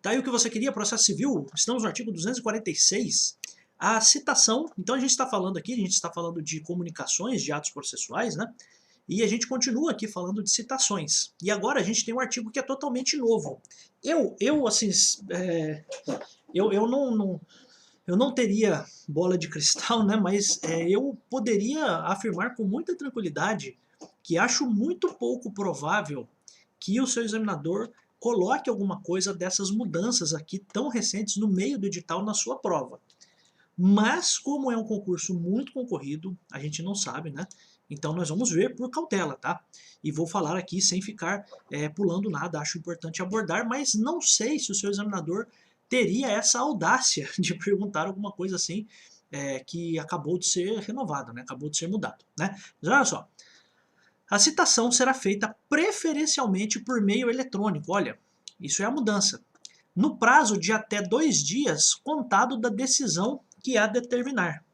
Tá aí o que você queria, processo civil, estamos no artigo 246, a citação. Então a gente está falando aqui, a gente está falando de comunicações, de atos processuais, né? E a gente continua aqui falando de citações. E agora a gente tem um artigo que é totalmente novo. Assim, eu não teria bola de cristal, né? Mas eu poderia afirmar com muita tranquilidade que acho muito pouco provável que o seu examinador coloque alguma coisa dessas mudanças aqui tão recentes no meio do edital na sua prova. Mas como é um concurso muito concorrido, a gente não sabe, né? Então nós vamos ver por cautela, tá? E vou falar aqui sem ficar pulando nada, acho importante abordar, mas não sei se o seu examinador teria essa audácia de perguntar alguma coisa assim que acabou de ser renovada, né? Acabou de ser mudado, né? Mas olha só, a citação será feita preferencialmente por meio eletrônico. Olha, isso é a mudança. No prazo de até 2 dias, contado da decisão que a determinar.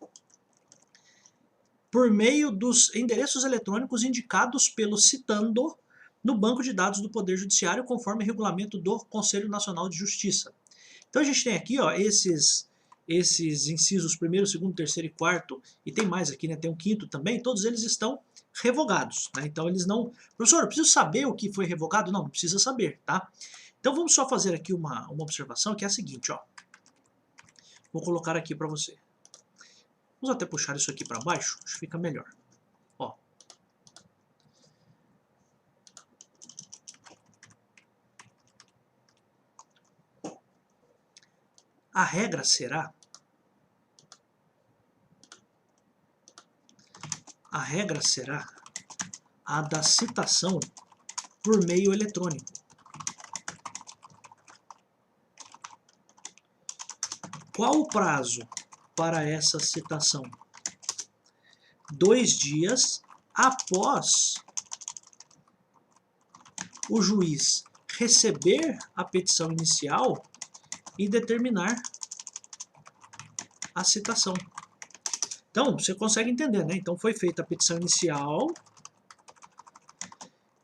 Por meio dos endereços eletrônicos indicados pelo citando no banco de dados do Poder Judiciário, conforme regulamento do Conselho Nacional de Justiça. Então a gente tem aqui ó, esses incisos 1º, 2º, 3º e 4º, e tem mais aqui, né? Tem um 5º também, todos eles estão revogados, né? Então eles não... Professor, eu preciso saber o que foi revogado? Não, não precisa saber, tá? Então vamos só fazer aqui uma observação que é a seguinte, ó. Vou colocar aqui para você. Vamos até puxar isso aqui para baixo, acho que fica melhor. Ó. A regra será... A regra será a da citação por meio eletrônico. Qual o prazo para essa citação? 2 dias após o juiz receber a petição inicial e determinar a citação. Então, você consegue entender, né? Então foi feita a petição inicial,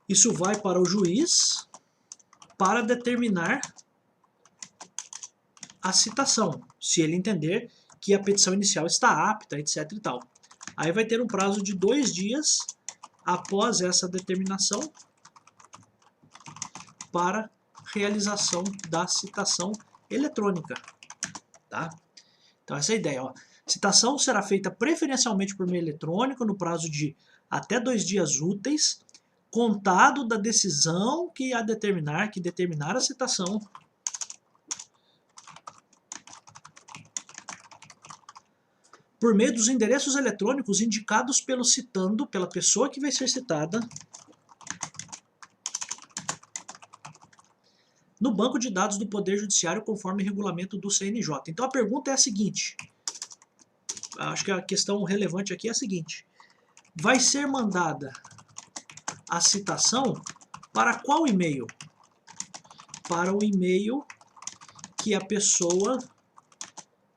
isso vai para o juiz para determinar a citação, se ele entender que a petição inicial está apta, etc e tal. Aí vai ter um prazo de 2 dias após essa determinação para realização da citação eletrônica, tá? Então essa é a ideia, ó. Citação será feita preferencialmente por meio eletrônico no prazo de até 2 dias úteis, contado da decisão que determinar a citação por meio dos endereços eletrônicos indicados pelo citando, pela pessoa que vai ser citada, no banco de dados do Poder Judiciário, conforme regulamento do CNJ. Então a pergunta é a seguinte, acho que a questão relevante aqui é a seguinte, vai ser mandada a citação para qual e-mail? Para o e-mail que a pessoa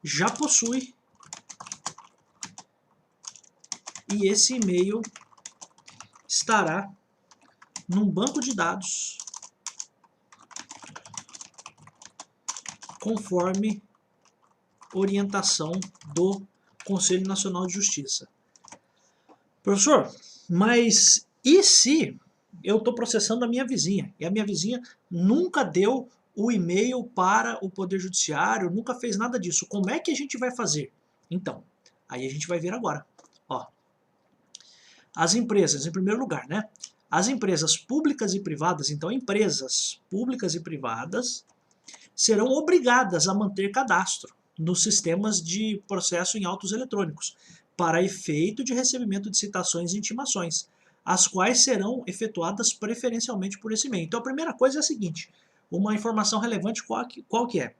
já possui, e esse e-mail estará num banco de dados conforme orientação do Conselho Nacional de Justiça. Professor, mas e se eu estou processando a minha vizinha, e a minha vizinha nunca deu o e-mail para o Poder Judiciário, nunca fez nada disso, como é que a gente vai fazer? Então, aí a gente vai ver agora. Ó, as empresas, em primeiro lugar, né? As empresas públicas e privadas, então empresas públicas e privadas, serão obrigadas a manter cadastro nos sistemas de processo em autos eletrônicos, para efeito de recebimento de citações e intimações, as quais serão efetuadas preferencialmente por esse meio. Então a primeira coisa é a seguinte, uma informação relevante qual que é?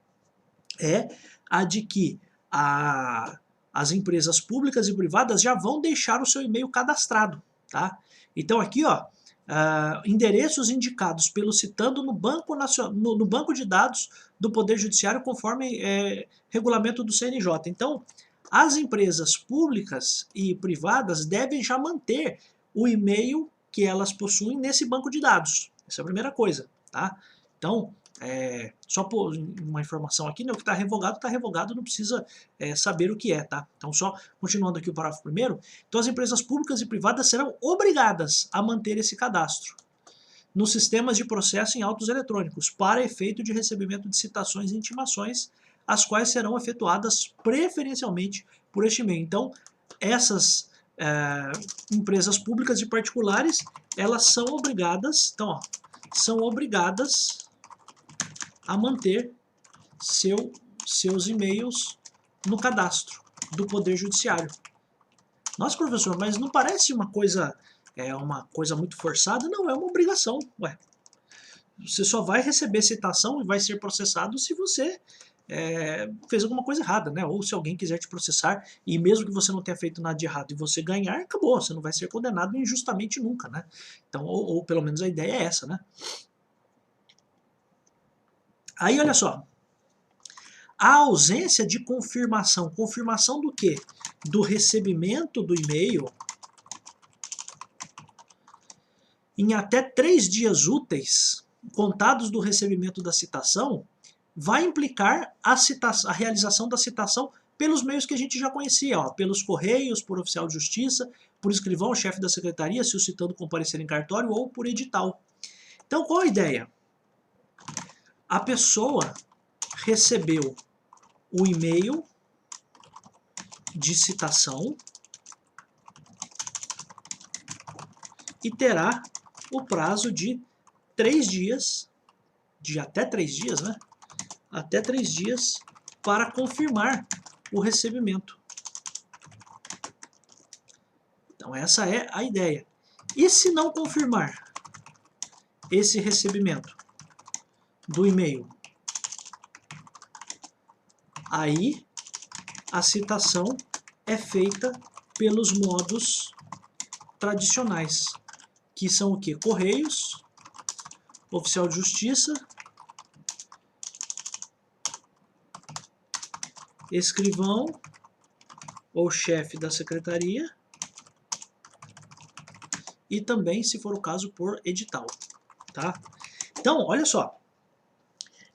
É a de que as empresas públicas e privadas já vão deixar o seu e-mail cadastrado, tá? Então aqui, ó, endereços indicados pelo citando no banco de dados do Poder Judiciário conforme regulamento do CNJ. Então, as empresas públicas e privadas devem já manter o e-mail que elas possuem nesse banco de dados. Essa é a primeira coisa, tá? Então, Só por uma informação aqui, né, o que está revogado, não precisa saber o que é, tá? Então, só continuando aqui o parágrafo primeiro, então as empresas públicas e privadas serão obrigadas a manter esse cadastro nos sistemas de processo em autos eletrônicos, para efeito de recebimento de citações e intimações, as quais serão efetuadas preferencialmente por este meio. Então, essas empresas públicas e particulares, elas são obrigadas, são obrigadas a manter seus e-mails no cadastro do Poder Judiciário. Nossa, professor, mas não parece uma coisa muito forçada? Não, é uma obrigação. Ué, você só vai receber citação e vai ser processado se você fez alguma coisa errada, né? Ou se alguém quiser te processar, e mesmo que você não tenha feito nada de errado e você ganhar, acabou, você não vai ser condenado injustamente nunca, né? Então, ou pelo menos a ideia é essa, né? Aí, olha só, a ausência de confirmação do quê? Do recebimento do e-mail em até 3 dias úteis, contados do recebimento da citação, vai implicar a realização da citação pelos meios que a gente já conhecia, pelos correios, por oficial de justiça, por escrivão, chefe da secretaria, se o citando comparecer em cartório, ou por edital. Então, qual a ideia? A pessoa recebeu o e-mail de citação e terá o prazo de 3 dias, de até 3 dias, né? Até 3 dias para confirmar o recebimento. Então essa é a ideia. E se não confirmar esse recebimento do e-mail, aí a citação é feita pelos modos tradicionais, que são o quê? Correios, oficial de justiça, escrivão ou chefe da secretaria e também, se for o caso, por edital, tá? Então, olha só,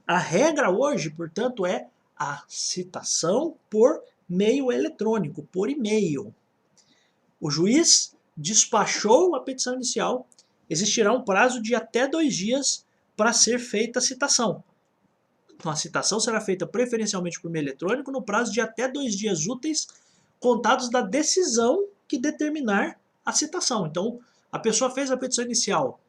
a regra hoje, portanto, é a citação por meio eletrônico, por e-mail. O juiz despachou a petição inicial, existirá um prazo de até 2 dias para ser feita a citação. Então, a citação será feita preferencialmente por meio eletrônico no prazo de até 2 dias úteis, contados da decisão que determinar a citação. Então, a pessoa fez a petição inicial,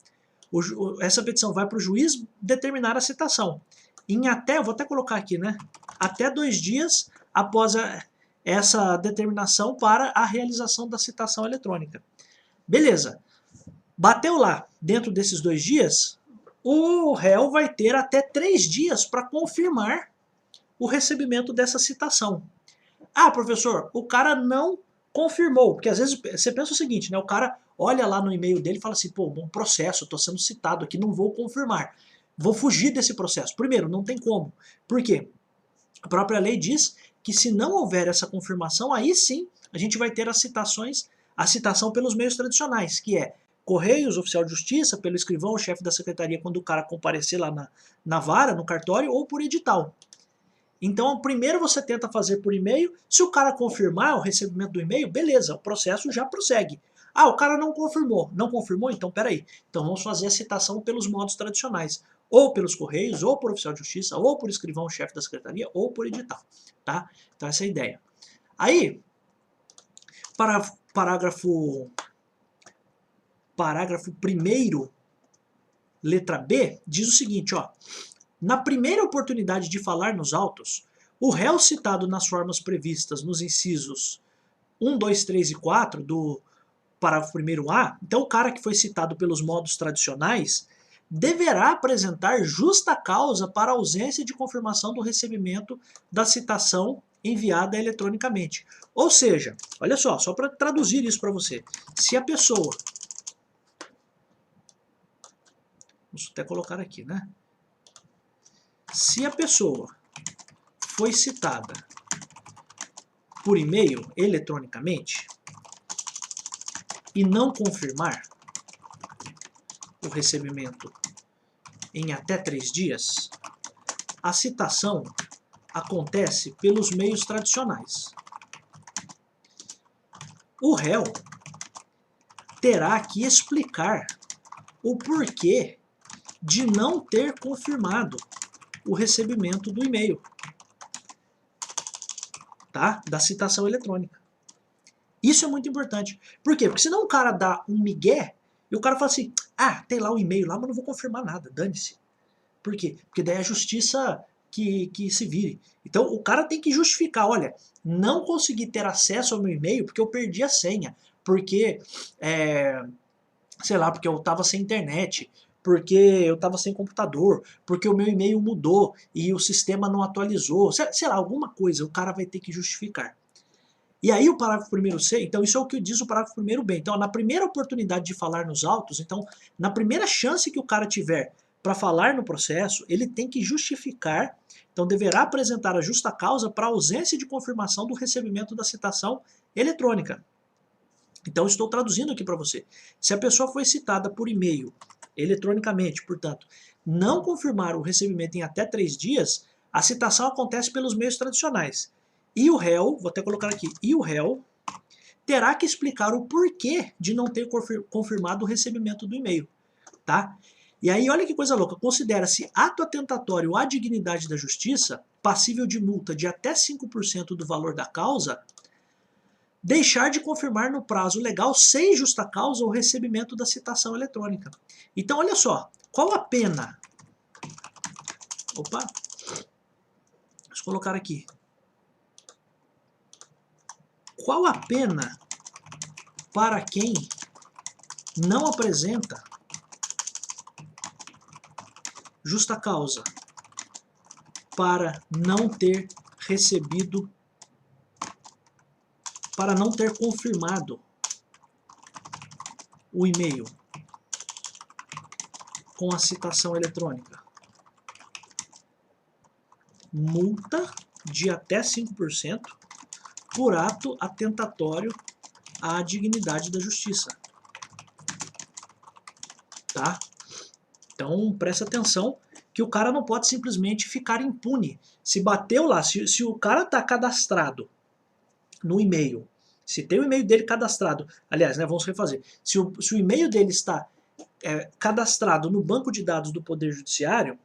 essa petição vai para o juiz determinar a citação. Eu vou até colocar aqui, né? Até 2 dias após essa determinação para a realização da citação eletrônica. Beleza. Bateu lá, dentro desses 2 dias, o réu vai ter até 3 dias para confirmar o recebimento dessa citação. Ah, professor, o cara não confirmou, porque às vezes você pensa o seguinte, né? O cara olha lá no e-mail dele e fala assim, pô, um processo, estou sendo citado aqui, não vou confirmar. Vou fugir desse processo. Primeiro, não tem como. Por quê? A própria lei diz que se não houver essa confirmação, aí sim a gente vai ter a citação pelos meios tradicionais, que é Correios, oficial de justiça, pelo escrivão, chefe da secretaria, quando o cara comparecer lá na vara, no cartório, ou por edital. Então, primeiro você tenta fazer por e-mail, se o cara confirmar o recebimento do e-mail, beleza, o processo já prossegue. Ah, o cara não confirmou? Então peraí, então vamos fazer a citação pelos modos tradicionais, ou pelos correios, ou por oficial de justiça, ou por escrivão, chefe da secretaria, ou por edital, tá? Então essa é a ideia. Aí, parágrafo 1º, letra B, diz o seguinte, ó. Na primeira oportunidade de falar nos autos, o réu citado nas formas previstas nos incisos 1, 2, 3 e 4 do parágrafo 1º-A, então o cara que foi citado pelos modos tradicionais, deverá apresentar justa causa para a ausência de confirmação do recebimento da citação enviada eletronicamente. Ou seja, olha só para traduzir isso para você, se a pessoa... Vamos até colocar aqui, né? Se a pessoa foi citada por e-mail eletronicamente e não confirmar o recebimento em até 3 dias, a citação acontece pelos meios tradicionais. O réu terá que explicar o porquê de não ter confirmado o recebimento do e-mail, tá? Da citação eletrônica. Isso é muito importante. Por quê? Porque senão o cara dá um migué e o cara fala assim, ah, tem lá o e-mail lá, mas não vou confirmar nada, dane-se. Por quê? Porque daí é a justiça que se vire. Então o cara tem que justificar, olha, não consegui ter acesso ao meu e-mail porque eu perdi a senha, porque, sei lá, porque eu estava sem internet, porque eu estava sem computador, porque o meu e-mail mudou e o sistema não atualizou, sei lá, alguma coisa, o cara vai ter que justificar. E aí o parágrafo 1º-C, então isso é o que diz o parágrafo 1º-B. Então na primeira oportunidade de falar nos autos, então na primeira chance que o cara tiver para falar no processo, ele tem que justificar, então deverá apresentar a justa causa para ausência de confirmação do recebimento da citação eletrônica. Então estou traduzindo aqui para você. Se a pessoa foi citada por e-mail, eletronicamente, portanto, não confirmar o recebimento em até 3 dias, a citação acontece pelos meios tradicionais. E o réu, vou até colocar aqui, e o réu terá que explicar o porquê de não ter confirmado o recebimento do e-mail, tá? E aí, olha que coisa louca, considera-se ato atentatório à dignidade da justiça, passível de multa de até 5% do valor da causa, deixar de confirmar no prazo legal, sem justa causa, o recebimento da citação eletrônica. Então, olha só, qual a pena? Opa, deixa eu colocar aqui. Qual a pena para quem não apresenta justa causa para não ter recebido, para não ter confirmado o e-mail com a citação eletrônica? Multa de até 5% por ato atentatório à dignidade da justiça. Tá? Então presta atenção que o cara não pode simplesmente ficar impune. Se bateu lá, se o cara está cadastrado no e-mail, se tem o e-mail dele cadastrado, aliás, né, vamos refazer, se o e-mail dele está cadastrado no banco de dados do Poder Judiciário,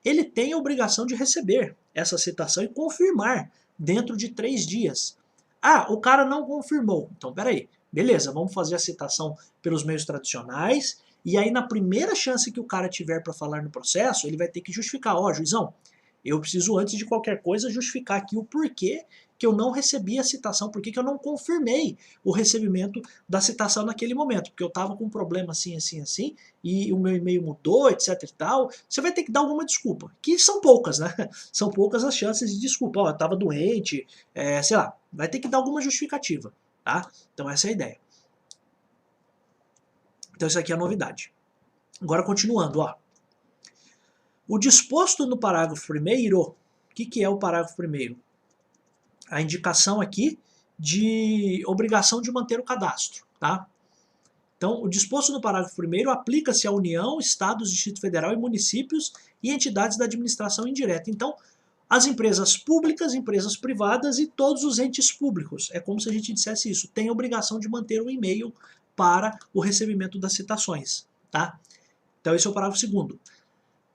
ele tem a obrigação de receber essa citação e confirmar dentro de 3 dias. Ah, o cara não confirmou. Então, peraí, beleza, vamos fazer a citação pelos meios tradicionais, e aí na primeira chance que o cara tiver para falar no processo, ele vai ter que justificar, ó, juizão, eu preciso antes de qualquer coisa justificar aqui o porquê que eu não recebi a citação, por que eu não confirmei o recebimento da citação naquele momento, porque eu estava com um problema assim, assim, assim, e o meu e-mail mudou, etc e tal. Você vai ter que dar alguma desculpa, que são poucas, né? São poucas as chances de desculpa, ó, eu estava doente, sei lá, vai ter que dar alguma justificativa, tá? Então essa é a ideia. Então isso aqui é a novidade. Agora continuando, ó. O disposto no parágrafo 1º, o que é o parágrafo 1º? A indicação aqui de obrigação de manter o cadastro, tá? Então, o disposto no parágrafo 1º aplica-se à União, Estados, Distrito Federal e municípios e entidades da administração indireta. Então, as empresas públicas, empresas privadas e todos os entes públicos. É como se a gente dissesse isso, tem a obrigação de manter o e-mail para o recebimento das citações, tá? Então, esse é o parágrafo 2º.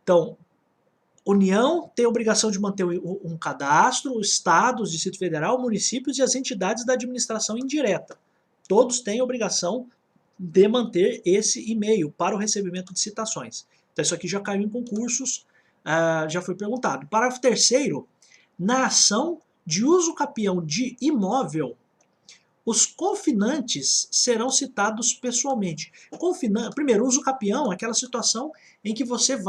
Então, União tem a obrigação de manter um cadastro, Estados, Distrito Federal, municípios e as entidades da administração indireta. Todos têm a obrigação de manter esse e-mail para o recebimento de citações. Então isso aqui já caiu em concursos, já foi perguntado. Parágrafo 3º, na ação de uso capião de imóvel, os confinantes serão citados pessoalmente. Primeiro, uso capião é aquela situação em que você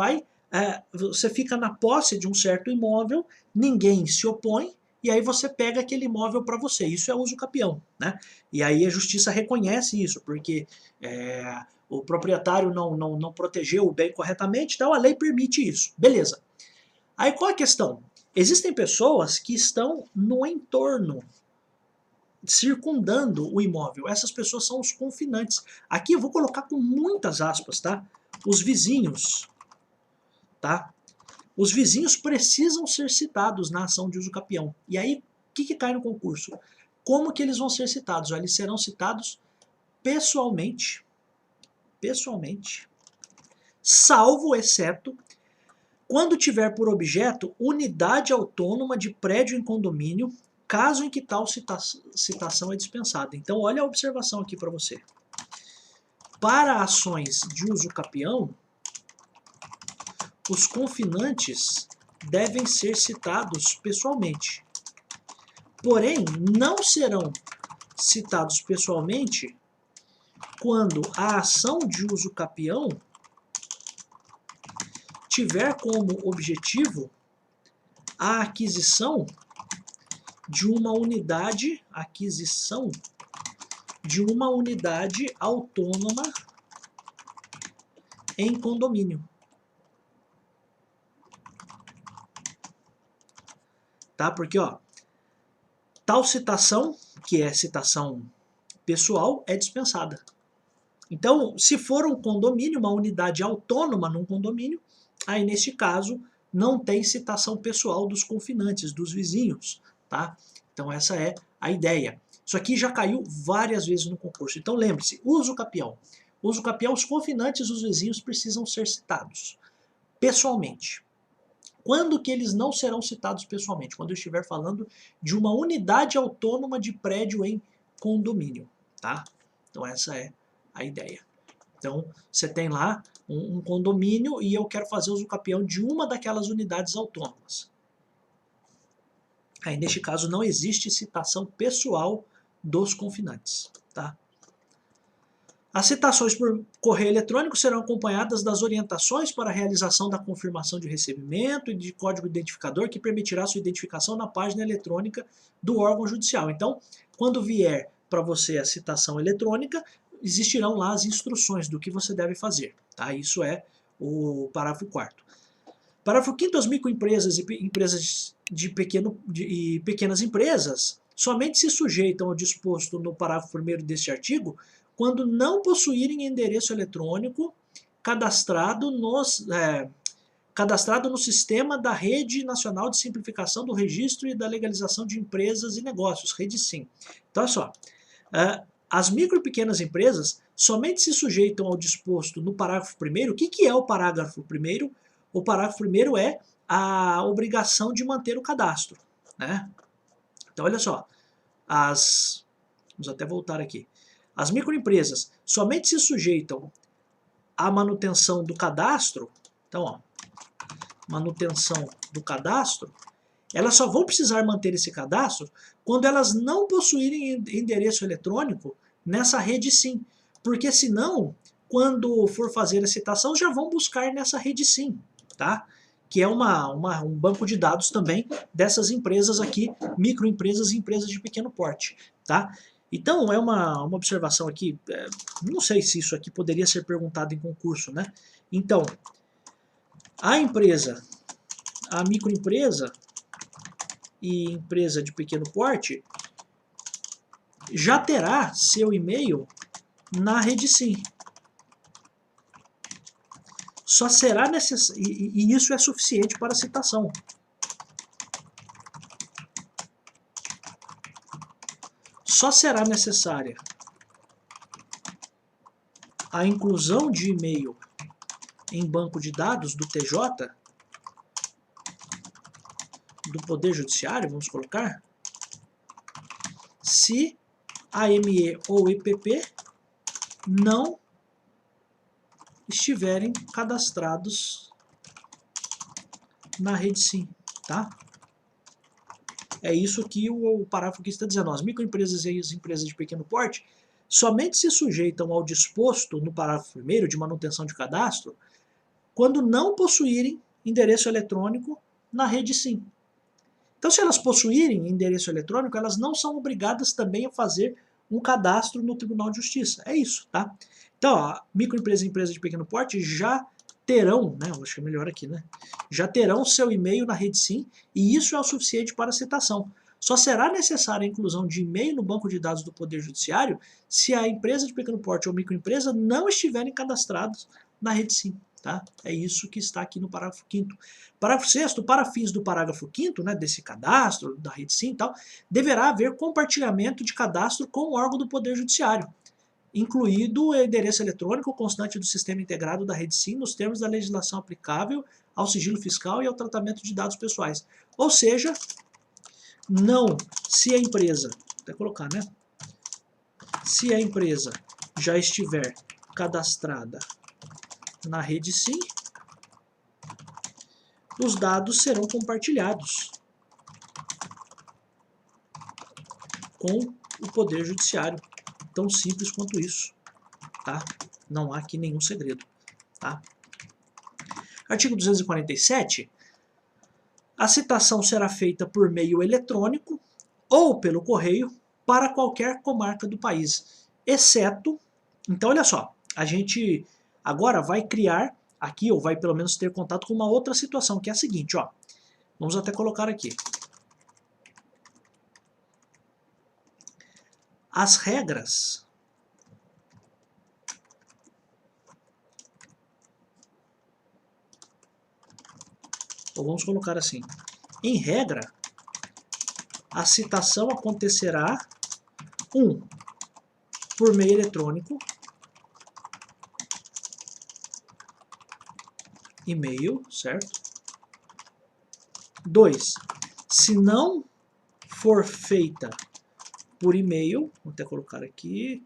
você fica na posse de um certo imóvel, ninguém se opõe, e aí você pega aquele imóvel para você. Isso é uso capião, né? E aí a justiça reconhece isso, porque o proprietário não protegeu o bem corretamente, então a lei permite isso. Beleza. Aí qual é a questão? Existem pessoas que estão no entorno, circundando o imóvel. Essas pessoas são os confinantes. Aqui eu vou colocar com muitas aspas, tá? Os vizinhos, tá? os vizinhos precisam ser citados na ação de uso capião. E aí, o que cai no concurso? Como que eles vão ser citados? Eles serão citados pessoalmente, salvo, exceto, quando tiver por objeto unidade autônoma de prédio em condomínio, caso em que tal citação é dispensada. Então, olha a observação aqui para você. Para ações de uso capião, os confinantes devem ser citados pessoalmente. Porém, não serão citados pessoalmente quando a ação de uso capião tiver como objetivo a aquisição de uma unidade autônoma em condomínio. Tá? Porque, ó, tal citação, que é citação pessoal, é dispensada. Então, se for um condomínio, uma unidade autônoma num condomínio, aí neste caso não tem citação pessoal dos confinantes, dos vizinhos, tá? Então essa é a ideia. Isso aqui já caiu várias vezes no concurso. Então lembre-se, uso capião. Uso capião, os confinantes, os vizinhos precisam ser citados pessoalmente. Quando que eles não serão citados pessoalmente? Quando eu estiver falando de uma unidade autônoma de prédio em condomínio, tá? Então essa é a ideia. Então você tem lá um condomínio e eu quero fazer uso capião de uma daquelas unidades autônomas. Aí neste caso não existe citação pessoal dos confinantes, tá? As citações por correio eletrônico serão acompanhadas das orientações para a realização da confirmação de recebimento e de código identificador que permitirá sua identificação na página eletrônica do órgão judicial. Então, quando vier para você a citação eletrônica, existirão lá as instruções do que você deve fazer. Tá? Isso é o parágrafo 4º. Parágrafo 5º, as microempresas e empresas e pequenas empresas somente se sujeitam ao disposto no parágrafo 1º deste artigo quando não possuírem endereço eletrônico cadastrado no sistema da Rede Nacional de Simplificação do Registro e da Legalização de Empresas e Negócios, REDESIM. Então, olha só, as micro e pequenas empresas somente se sujeitam ao disposto no parágrafo 1º. O que é o parágrafo 1º? O parágrafo 1º é a obrigação de manter o cadastro, né? Então, olha só, vamos até voltar aqui. As microempresas somente se sujeitam à manutenção do cadastro. Então, ó, manutenção do cadastro, elas só vão precisar manter esse cadastro quando elas não possuírem endereço eletrônico nessa REDESIM. Porque senão, quando for fazer a citação, já vão buscar nessa REDESIM, tá? Que é um banco de dados também dessas empresas aqui, microempresas e empresas de pequeno porte, tá? Então, é uma observação aqui, não sei se isso aqui poderia ser perguntado em concurso, né? Então, a microempresa e empresa de pequeno porte já terá seu e-mail na REDESIM. Só será necessário, e isso é suficiente para a citação. Só será necessária a inclusão de e-mail em banco de dados do TJ, do Poder Judiciário, vamos colocar, se a ME ou EPP não estiverem cadastrados na REDESIM, tá? É isso que o parágrafo aqui está dizendo. As microempresas e as empresas de pequeno porte somente se sujeitam ao disposto no parágrafo 1º de manutenção de cadastro quando não possuírem endereço eletrônico na REDESIM. Então, se elas possuírem endereço eletrônico, elas não são obrigadas também a fazer um cadastro no Tribunal de Justiça. É isso, tá? Então, ó, microempresa e empresa de pequeno porte já terão, né, acho que é melhor aqui, né, já terão seu e-mail na REDESIM e isso é o suficiente para a citação. Só será necessária a inclusão de e-mail no banco de dados do Poder Judiciário se a empresa de pequeno porte ou microempresa não estiverem cadastrados na REDESIM. Tá? É isso que está aqui no parágrafo 5º. Parágrafo 6º, para fins do parágrafo 5º, né, desse cadastro, da rede SIM e tal, deverá haver compartilhamento de cadastro com o órgão do Poder Judiciário, incluído o endereço eletrônico constante do sistema integrado da rede SIM nos termos da legislação aplicável ao sigilo fiscal e ao tratamento de dados pessoais. Ou seja, não, se a empresa, vou até colocar, né? Se a empresa já estiver cadastrada na rede SIM, os dados serão compartilhados com o Poder Judiciário. Tão simples quanto isso, tá? Não há aqui nenhum segredo, tá? Artigo 247. A citação será feita por meio eletrônico ou pelo correio para qualquer comarca do país, exceto... Então, olha só, a gente agora vai criar aqui, ou vai pelo menos ter contato com uma outra situação, que é a seguinte, ó. Vamos até colocar aqui. As regras ou vamos colocar assim, em regra, a citação acontecerá por meio eletrônico, e-mail, certo? 2, se não for feita por e-mail, vou até colocar aqui,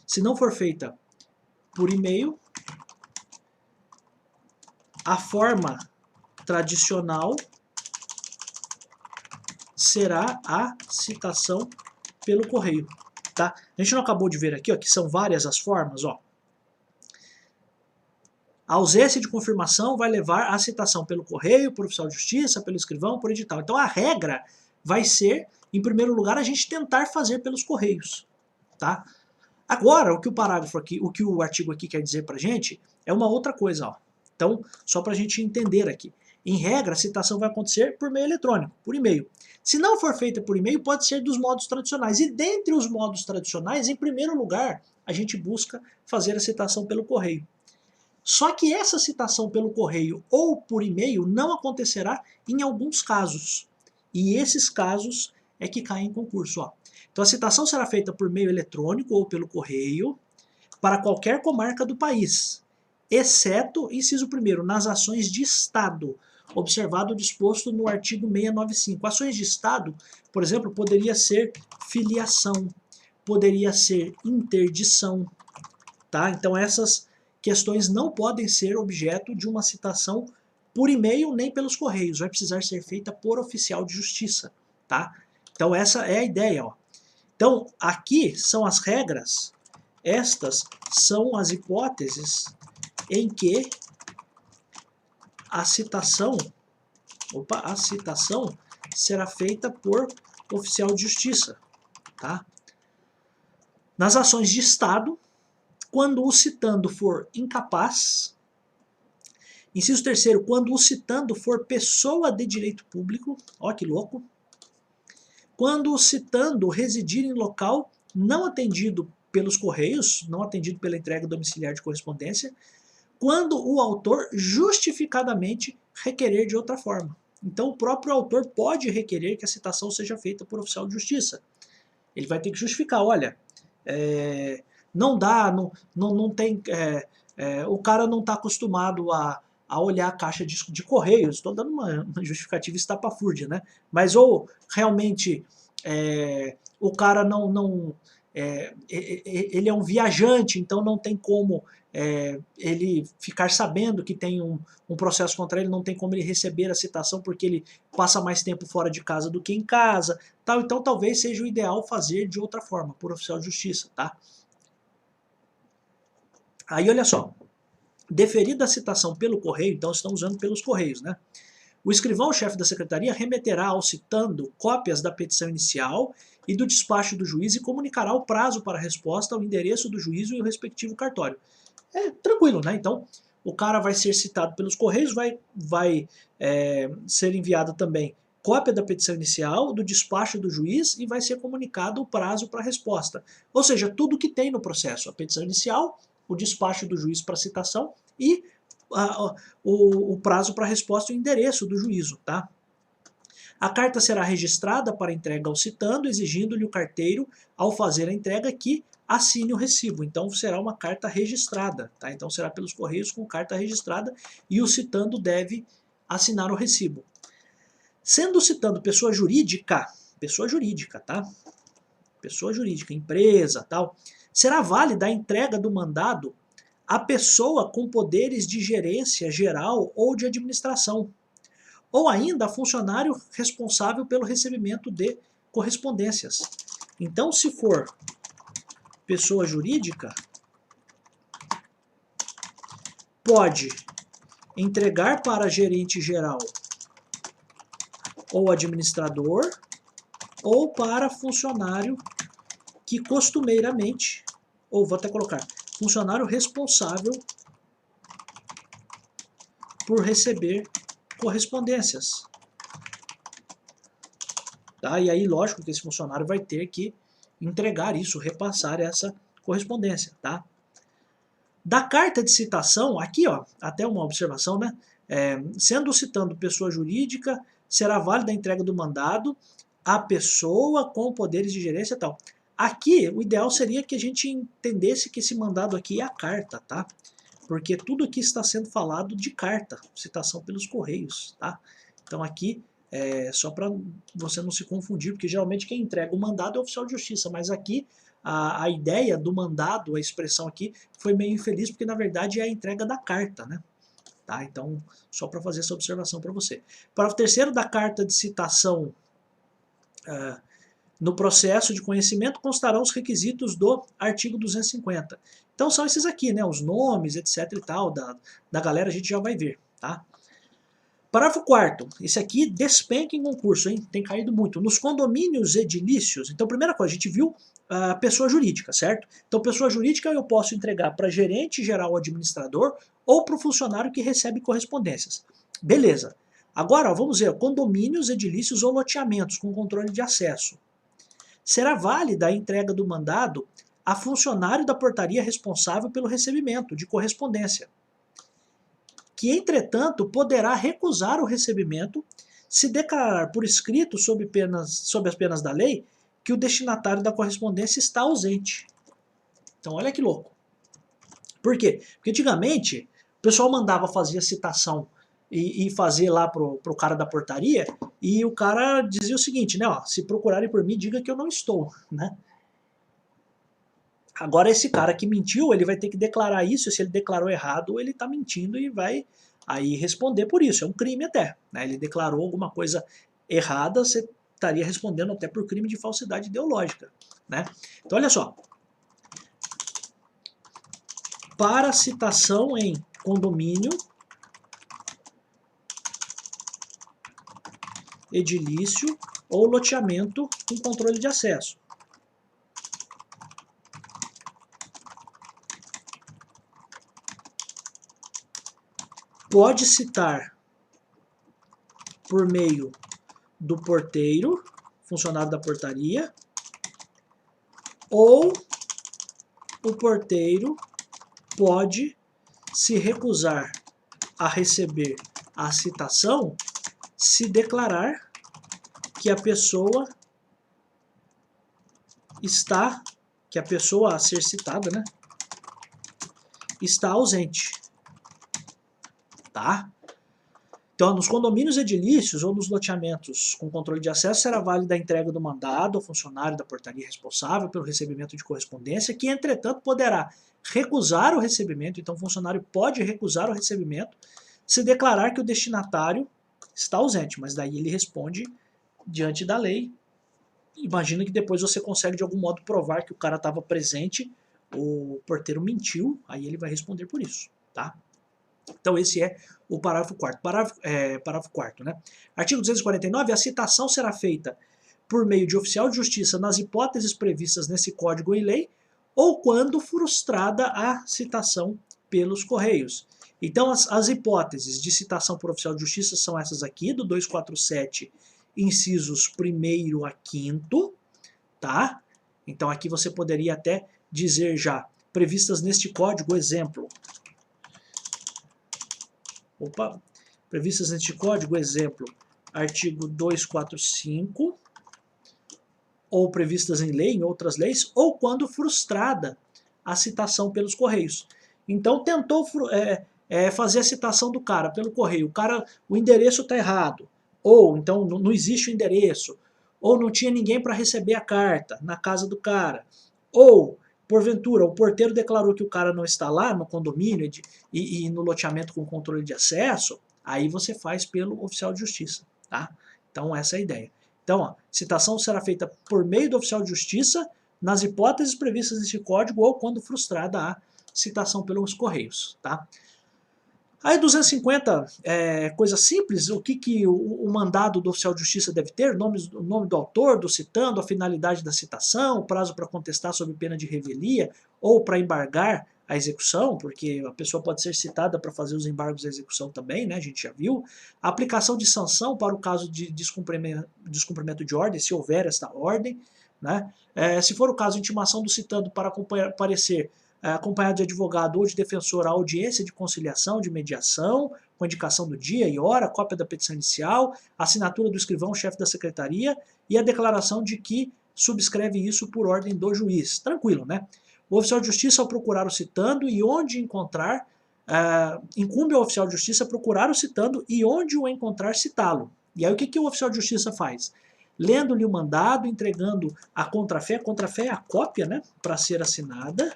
se não for feita por e-mail, a forma tradicional será a citação pelo correio, tá? A gente não acabou de ver aqui, ó, que são várias as formas, ó. A ausência de confirmação vai levar à citação pelo correio, por oficial de justiça, pelo escrivão, por edital. Então a regra vai ser, em primeiro lugar, a gente tentar fazer pelos correios, tá? Agora, o que o parágrafo aqui, o que o artigo aqui quer dizer pra gente é uma outra coisa, ó. Então, só pra gente entender aqui. Em regra, a citação vai acontecer por meio eletrônico, por e-mail. Se não for feita por e-mail, pode ser dos modos tradicionais. E dentre os modos tradicionais, em primeiro lugar, a gente busca fazer a citação pelo correio. Só que essa citação pelo correio ou por e-mail não acontecerá em alguns casos. E esses casos é que caem em concurso. Ó. Então a citação será feita por meio eletrônico ou pelo correio para qualquer comarca do país, exceto, inciso 1º, nas ações de Estado, observado o disposto no artigo 695. Ações de Estado, por exemplo, poderia ser filiação, poderia ser interdição, tá? Então essas questões não podem ser objeto de uma citação por e-mail nem pelos correios, vai precisar ser feita por oficial de justiça, tá? Então essa é a ideia, ó. Então aqui são as regras, estas são as hipóteses em que a citação será feita por oficial de justiça, tá? Nas ações de Estado, quando o citando for incapaz, inciso 3º, quando o citando for pessoa de direito público, ó que louco, quando o citando residir em local não atendido pelos correios, não atendido pela entrega domiciliar de correspondência, quando o autor justificadamente requerer de outra forma. Então o próprio autor pode requerer que a citação seja feita por oficial de justiça. Ele vai ter que justificar, olha, não dá, não tem, o cara não está acostumado a olhar a caixa de correios, estou dando uma justificativa estapafúrdia, né? Mas ou realmente o cara ele é um viajante, então não tem como ele ficar sabendo que tem um processo contra ele, não tem como ele receber a citação porque ele passa mais tempo fora de casa do que em casa, tal. Então talvez seja o ideal fazer de outra forma, por oficial de justiça, tá? Aí olha só, deferida a citação pelo correio, então estamos usando pelos correios, né? O escrivão-chefe da secretaria remeterá ao citando cópias da petição inicial e do despacho do juiz e comunicará o prazo para a resposta ao endereço do juízo e o respectivo cartório. É tranquilo, né? Então, o cara vai ser citado pelos correios, vai ser enviada também cópia da petição inicial, do despacho do juiz e vai ser comunicado o prazo para a resposta. Ou seja, tudo que tem no processo, a petição inicial, o despacho do juiz para citação e o prazo para resposta e o endereço do juízo, tá? A carta será registrada para entrega ao citando, exigindo-lhe o carteiro, ao fazer a entrega, que assine o recibo. Então será uma carta registrada, tá? Então será pelos correios com carta registrada e o citando deve assinar o recibo. Sendo o citando pessoa jurídica, tá? Pessoa jurídica, empresa, tal, será válida a entrega do mandado à pessoa com poderes de gerência geral ou de administração, ou ainda a funcionário responsável pelo recebimento de correspondências. Então, se for pessoa jurídica, pode entregar para gerente geral ou administrador, ou para funcionário que costumeiramente, ou vou até colocar, funcionário responsável por receber correspondências. Tá? E aí, lógico que esse funcionário vai ter que entregar isso, repassar essa correspondência. Tá? Da carta de citação, aqui ó, até uma observação, né? Sendo citando pessoa jurídica, será válida a entrega do mandado à pessoa com poderes de gerência e tal. Aqui, o ideal seria que a gente entendesse que esse mandado aqui é a carta, tá? Porque tudo aqui está sendo falado de carta, citação pelos correios, tá? Então aqui, só para você não se confundir, porque geralmente quem entrega o mandado é o oficial de justiça, mas aqui a ideia do mandado, a expressão aqui, foi meio infeliz, porque na verdade é a entrega da carta, né? Tá? Então, só para fazer essa observação para você. Parágrafo 3º da carta de citação, no processo de conhecimento constarão os requisitos do artigo 250. Então são esses aqui, né, os nomes, etc e tal, da galera a gente já vai ver, tá? Parágrafo 4º, esse aqui despenca em concurso, hein? Tem caído muito. Nos condomínios edilícios, então primeira coisa, a gente viu a pessoa jurídica, certo? Então pessoa jurídica eu posso entregar para gerente geral ou administrador ou para o funcionário que recebe correspondências. Beleza. Agora, ó, vamos ver, condomínios, edilícios ou loteamentos com controle de acesso. Será válida a entrega do mandado a funcionário da portaria responsável pelo recebimento de correspondência, que, entretanto, poderá recusar o recebimento se declarar por escrito, sob as penas da lei, que o destinatário da correspondência está ausente. Então, olha que louco. Por quê? Porque antigamente o pessoal mandava fazer a citação e fazer lá pro cara da portaria, e o cara dizia o seguinte, né, ó, se procurarem por mim, diga que eu não estou, né? Agora esse cara que mentiu, ele vai ter que declarar isso, se ele declarou errado, ele está mentindo e vai aí responder por isso, é um crime até, né? Ele declarou alguma coisa errada, você estaria respondendo até por crime de falsidade ideológica, né? Então olha só, para citação em condomínio, edilício ou loteamento com controle de acesso. Pode citar por meio do porteiro, funcionário da portaria, ou o porteiro pode se recusar a receber a citação se declarar que a pessoa a ser citada, né, está ausente. Tá? Então, nos condomínios edilícios ou nos loteamentos com controle de acesso, será válida a entrega do mandado ao funcionário da portaria responsável pelo recebimento de correspondência, que, entretanto, poderá recusar o recebimento. Então, o funcionário pode recusar o recebimento se declarar que o destinatário está ausente, mas daí ele responde diante da lei. Imagina que depois você consegue de algum modo provar que o cara estava presente, o porteiro mentiu, aí ele vai responder por isso, tá? Então esse é o parágrafo 4º. Parágrafo 4º, né? Artigo 249, a citação será feita por meio de oficial de justiça nas hipóteses previstas nesse código e lei, ou quando frustrada a citação pelos correios. Então as hipóteses de citação por oficial de justiça são essas aqui, do 247, incisos 1º a 5º, tá? Então aqui você poderia até dizer já previstas neste código, exemplo. Previstas neste código, exemplo, artigo 245, ou previstas em lei, em outras leis, ou quando frustrada a citação pelos Correios. Então tentou fazer a citação do cara pelo correio, o endereço está errado, ou então não existe o endereço, ou não tinha ninguém para receber a carta na casa do cara, ou porventura o porteiro declarou que o cara não está lá no condomínio e no loteamento com controle de acesso, aí você faz pelo oficial de justiça, tá? Então essa é a ideia. Então, ó, citação será feita por meio do oficial de justiça nas hipóteses previstas neste código ou quando frustrada a citação pelos Correios, tá? Aí 250, coisa simples, o que o mandado do oficial de justiça deve ter? O nome do autor, do citando, a finalidade da citação, o prazo para contestar sob pena de revelia ou para embargar a execução, porque a pessoa pode ser citada para fazer os embargos da execução também, né? A gente já viu. A aplicação de sanção para o caso de descumprimento de ordem, se houver esta ordem, né? Se for o caso, intimação do citando para comparecer acompanhado de advogado ou de defensor à audiência de conciliação, de mediação, com indicação do dia e hora, cópia da petição inicial, assinatura do escrivão-chefe da secretaria e a declaração de que subscreve isso por ordem do juiz. Tranquilo, né? O oficial de justiça, ao procurar o citando e onde encontrar, incumbe ao oficial de justiça procurar o citando e onde o encontrar, citá-lo. E aí o que o oficial de justiça faz? Lendo-lhe o mandado, entregando a contrafé é a cópia, né, para ser assinada,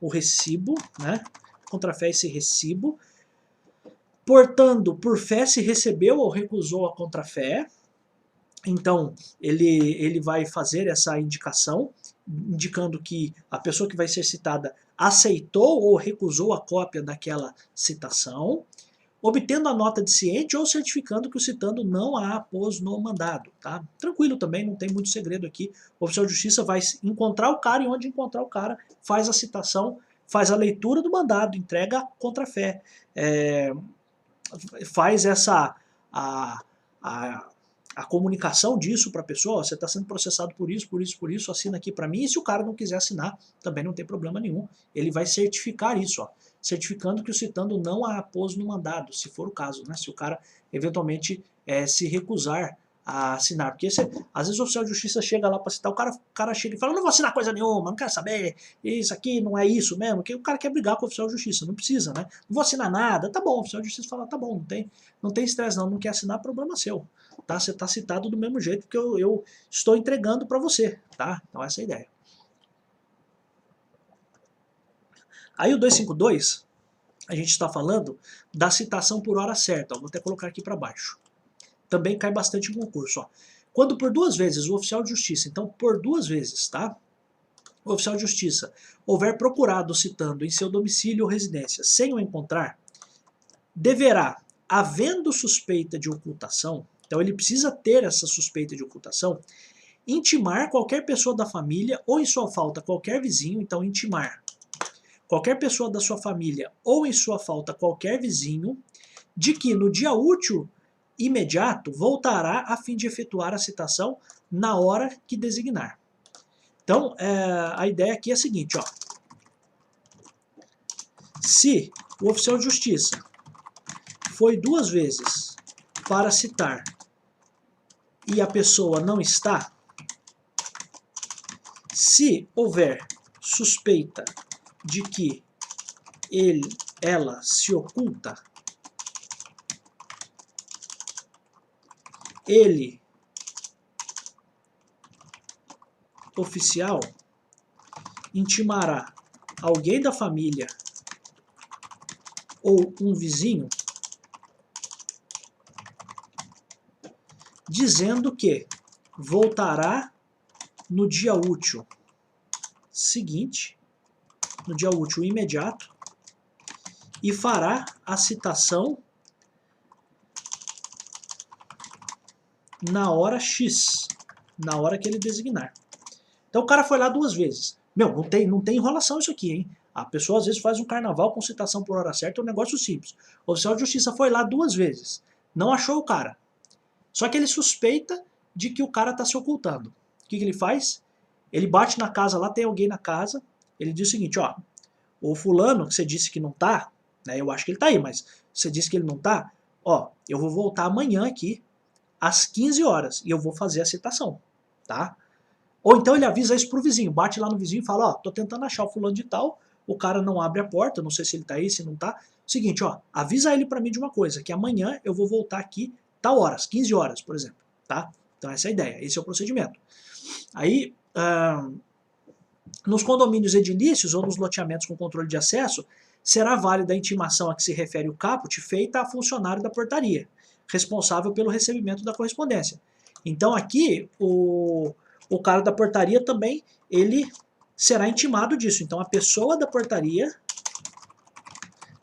o recibo, né? Contrafé esse recibo. Portando por fé se recebeu ou recusou a contrafé. Então, ele vai fazer essa indicação, indicando que a pessoa que vai ser citada aceitou ou recusou a cópia daquela citação, obtendo a nota de ciente ou certificando que o citando não a apôs no mandado. Tá? Tranquilo também, não tem muito segredo aqui. O oficial de justiça vai encontrar o cara e onde encontrar o cara faz a citação, faz a leitura do mandado, entrega a contrafé, faz a comunicação disso para a pessoa, você está sendo processado por isso, assina aqui para mim, e se o cara não quiser assinar, também não tem problema nenhum, ele vai certificar isso, ó, certificando que o citando não a apôs no mandado, se for o caso, né, se o cara eventualmente se recusar a assinar, porque às vezes o oficial de justiça chega lá para citar, o cara chega e fala, não vou assinar coisa nenhuma, não quero saber, isso aqui não é isso mesmo, que o cara quer brigar com o oficial de justiça, não precisa, né, não vou assinar nada, tá bom, o oficial de justiça fala, tá bom, não tem estresse não quer assinar, problema seu, tá, você tá citado do mesmo jeito que eu estou entregando para você, tá, então essa é a ideia. Aí o 252, a gente está falando da citação por hora certa, ó, vou até colocar aqui para baixo. Também cai bastante em concurso. Ó. Quando por 2 vezes o oficial de justiça, então por 2 vezes, tá? O oficial de justiça houver procurado citando em seu domicílio ou residência sem o encontrar, deverá, havendo suspeita de ocultação, então ele precisa ter essa suspeita de ocultação, intimar qualquer pessoa da família ou em sua falta qualquer vizinho, então intimar qualquer pessoa da sua família ou em sua falta qualquer vizinho, de que no dia útil imediato voltará a fim de efetuar a citação na hora que designar. Então, a ideia aqui é a seguinte, ó. Se o oficial de justiça foi 2 vezes para citar e a pessoa não está, se houver suspeita de que ela se oculta, ele, oficial, intimará alguém da família ou um vizinho, dizendo que voltará no dia útil seguinte, no dia útil imediato, e fará a citação na hora X, na hora que ele designar. Então o cara foi lá 2 vezes. Meu, não tem enrolação isso aqui, hein? A pessoa às vezes faz um carnaval com citação por hora certa, é um negócio simples. O oficial de justiça foi lá 2 vezes, não achou o cara. Só que ele suspeita de que o cara está se ocultando. O que ele faz? Ele bate na casa lá, tem alguém na casa, ele diz o seguinte, ó, o fulano que você disse que não tá, né, eu acho que ele tá aí, mas você disse que ele não tá, ó, eu vou voltar amanhã aqui às 15 horas e eu vou fazer a citação, tá? Ou então ele avisa isso pro vizinho, bate lá no vizinho e fala, ó, tô tentando achar o fulano de tal, o cara não abre a porta, não sei se ele tá aí, se não tá. Seguinte, ó, avisa ele para mim de uma coisa, que amanhã eu vou voltar aqui tal horas, 15 horas, por exemplo, tá? Então essa é a ideia, esse é o procedimento. Aí, nos condomínios edilícios ou nos loteamentos com controle de acesso, será válida a intimação a que se refere o caput feita a funcionário da portaria, responsável pelo recebimento da correspondência. Então aqui, o cara da portaria também, ele será intimado disso. Então a pessoa da portaria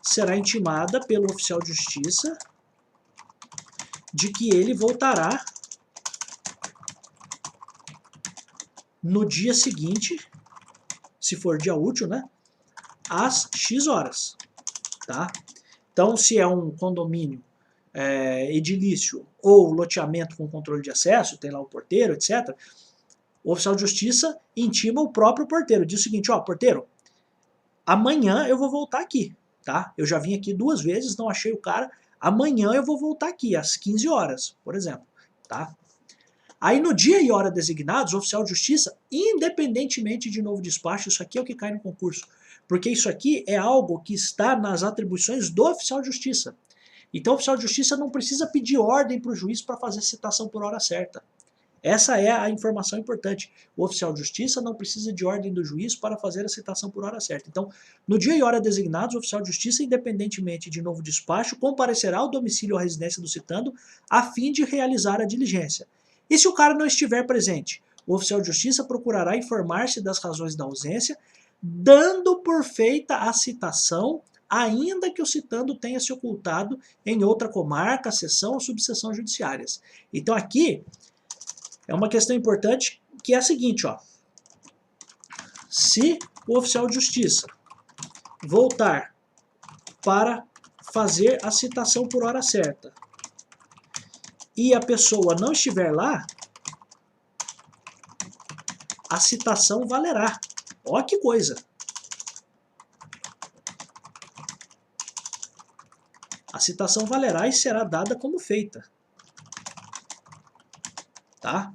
será intimada pelo oficial de justiça de que ele voltará no dia seguinte, se for dia útil, né, às X horas, tá? Então, se é um condomínio edilício ou loteamento com controle de acesso, tem lá o porteiro, etc., o oficial de justiça intima o próprio porteiro, diz o seguinte, ó, porteiro, amanhã eu vou voltar aqui, tá? Eu já vim aqui 2 vezes, não achei o cara, amanhã eu vou voltar aqui, às 15 horas, por exemplo, tá? Aí no dia e hora designados, o oficial de justiça, independentemente de novo despacho, isso aqui é o que cai no concurso, porque isso aqui é algo que está nas atribuições do oficial de justiça. Então o oficial de justiça não precisa pedir ordem para o juiz para fazer citação por hora certa. Essa é a informação importante. O oficial de justiça não precisa de ordem do juiz para fazer a citação por hora certa. Então, no dia e hora designados, o oficial de justiça, independentemente de novo despacho, comparecerá ao domicílio ou à residência do citando a fim de realizar a diligência. E se o cara não estiver presente, o oficial de justiça procurará informar-se das razões da ausência, dando por feita a citação, ainda que o citando tenha se ocultado em outra comarca, seção ou subseção judiciárias. Então aqui é uma questão importante que é a seguinte, ó. Se o oficial de justiça voltar para fazer a citação por hora certa e a pessoa não estiver lá, a citação valerá. Ó que coisa! A citação valerá e será dada como feita. Tá?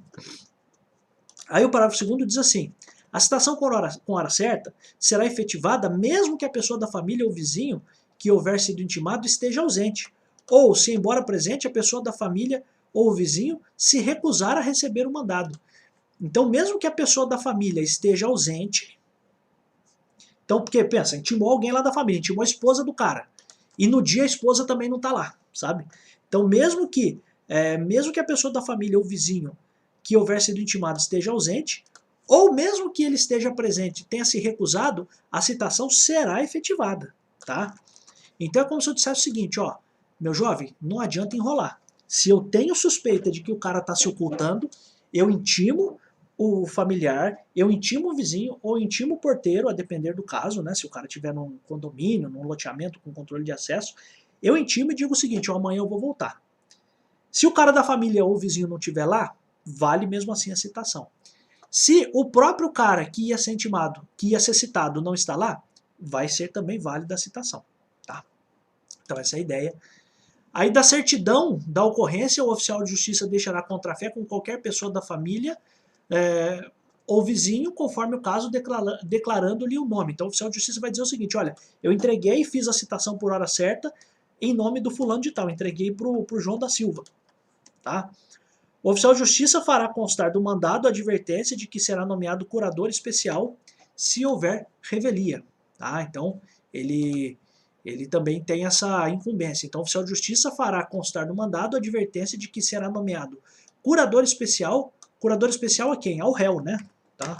Aí o parágrafo 2º diz assim, a citação com hora certa será efetivada mesmo que a pessoa da família ou vizinho que houver sido intimado esteja ausente, ou, se embora presente, a pessoa da família ou o vizinho se recusar a receber o mandado. Então, mesmo que a pessoa da família esteja ausente, então, porque, pensa, intimou alguém lá da família, intimou a esposa do cara, e no dia a esposa também não está lá, sabe? Então, mesmo que a pessoa da família ou vizinho que houver sido intimado esteja ausente, ou mesmo que ele esteja presente e tenha se recusado, a citação será efetivada, tá? Então é como se eu dissesse o seguinte, ó, meu jovem, não adianta enrolar. Se eu tenho suspeita de que o cara está se ocultando, eu intimo o familiar, eu intimo o vizinho ou intimo o porteiro, a depender do caso, né? Se o cara estiver num condomínio, num loteamento com controle de acesso, eu intimo e digo o seguinte, ó, amanhã eu vou voltar. Se o cara da família ou o vizinho não estiver lá, vale mesmo assim a citação. Se o próprio cara que ia ser intimado, que ia ser citado, não está lá, vai ser também válida a citação. Tá? Então essa é a ideia. Aí da certidão da ocorrência, o oficial de justiça deixará contrafé com qualquer pessoa da família ou vizinho, conforme o caso, declarando-lhe o nome. Então o oficial de justiça vai dizer o seguinte, olha, eu entreguei e fiz a citação por hora certa em nome do fulano de tal, entreguei para o João da Silva. Tá? O oficial de justiça fará constar do mandado a advertência de que será nomeado curador especial se houver revelia. Tá? Então, ele também tem essa incumbência. Então, o oficial de justiça fará constar do mandado a advertência de que será nomeado curador especial a quem? Ao réu, né? Tá?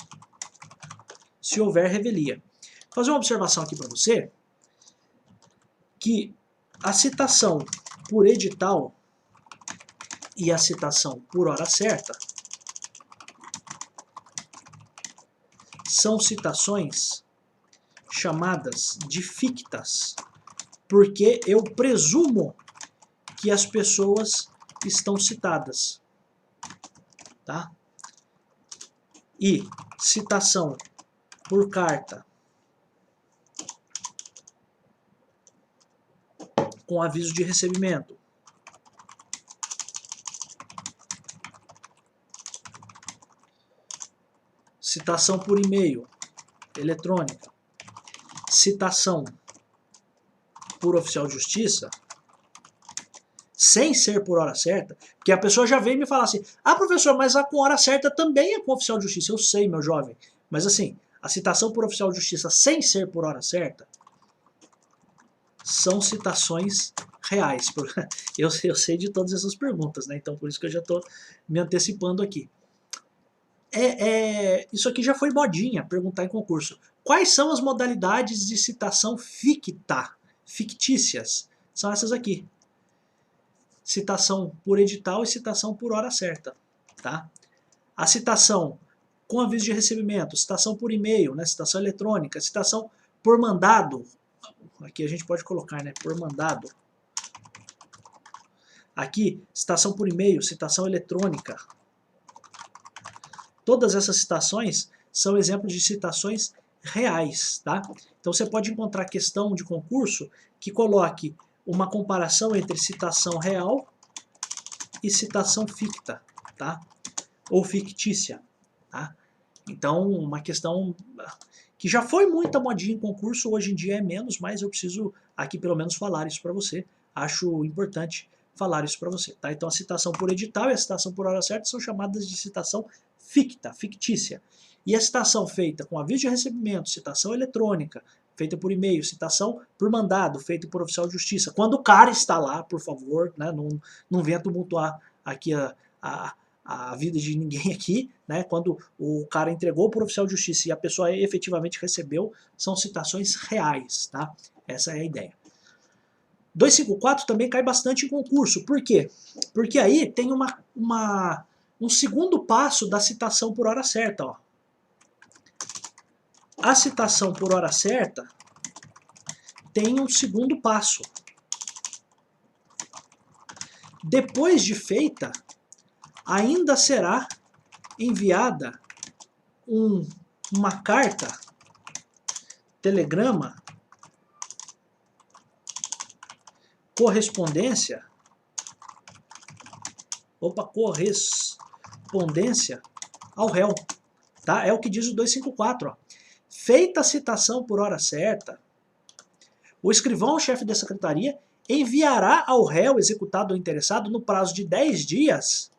Se houver revelia. Vou fazer uma observação aqui para você, que a citação por edital e a citação por hora certa são citações chamadas de fictas, porque eu presumo que as pessoas estão citadas. Tá? E citação por carta com aviso de recebimento. Citação por e-mail, eletrônica. Citação por oficial de justiça, sem ser por hora certa, porque a pessoa já vem me falar assim, ah, professor, mas a com hora certa também é com oficial de justiça. Eu sei, meu jovem, mas assim, a citação por oficial de justiça sem ser por hora certa são citações reais. Eu sei de todas essas perguntas, né? Então por isso que eu já estou me antecipando aqui. Isso aqui já foi modinha, perguntar em concurso. Quais são as modalidades de citação fictícias? São essas aqui. Citação por edital e citação por hora certa. Tá? A citação com aviso de recebimento, citação por e-mail, né, citação eletrônica, citação por mandado. Aqui a gente pode colocar, né, por mandado. Aqui, citação por e-mail, citação eletrônica. Todas essas citações são exemplos de citações reais, tá? Então você pode encontrar questão de concurso que coloque uma comparação entre citação real e citação ficta, tá? Ou fictícia, tá? Então, uma questão que já foi muita modinha em concurso, hoje em dia é menos, mas eu preciso aqui pelo menos falar isso para você. Acho importante falar isso para você, tá? Então a citação por edital e a citação por hora certa são chamadas de citação fictícia. E a citação feita com aviso de recebimento, citação eletrônica, feita por e-mail, citação por mandado, feita por oficial de justiça. Quando o cara está lá, por favor, né, não venha tumultuar aqui a vida de ninguém aqui, né? Quando o cara entregou por oficial de justiça e a pessoa efetivamente recebeu, são citações reais, tá? Essa é a ideia. 254 também cai bastante em concurso. Por quê? Porque aí tem um segundo passo da citação por hora certa. Ó. A citação por hora certa tem um segundo passo. Depois de feita, ainda será enviada uma carta, telegrama, correspondência ao réu. Tá? É o que diz o 254. Ó. Feita a citação por hora certa, o escrivão-chefe da secretaria enviará ao réu executado ou interessado no prazo de 10 dias,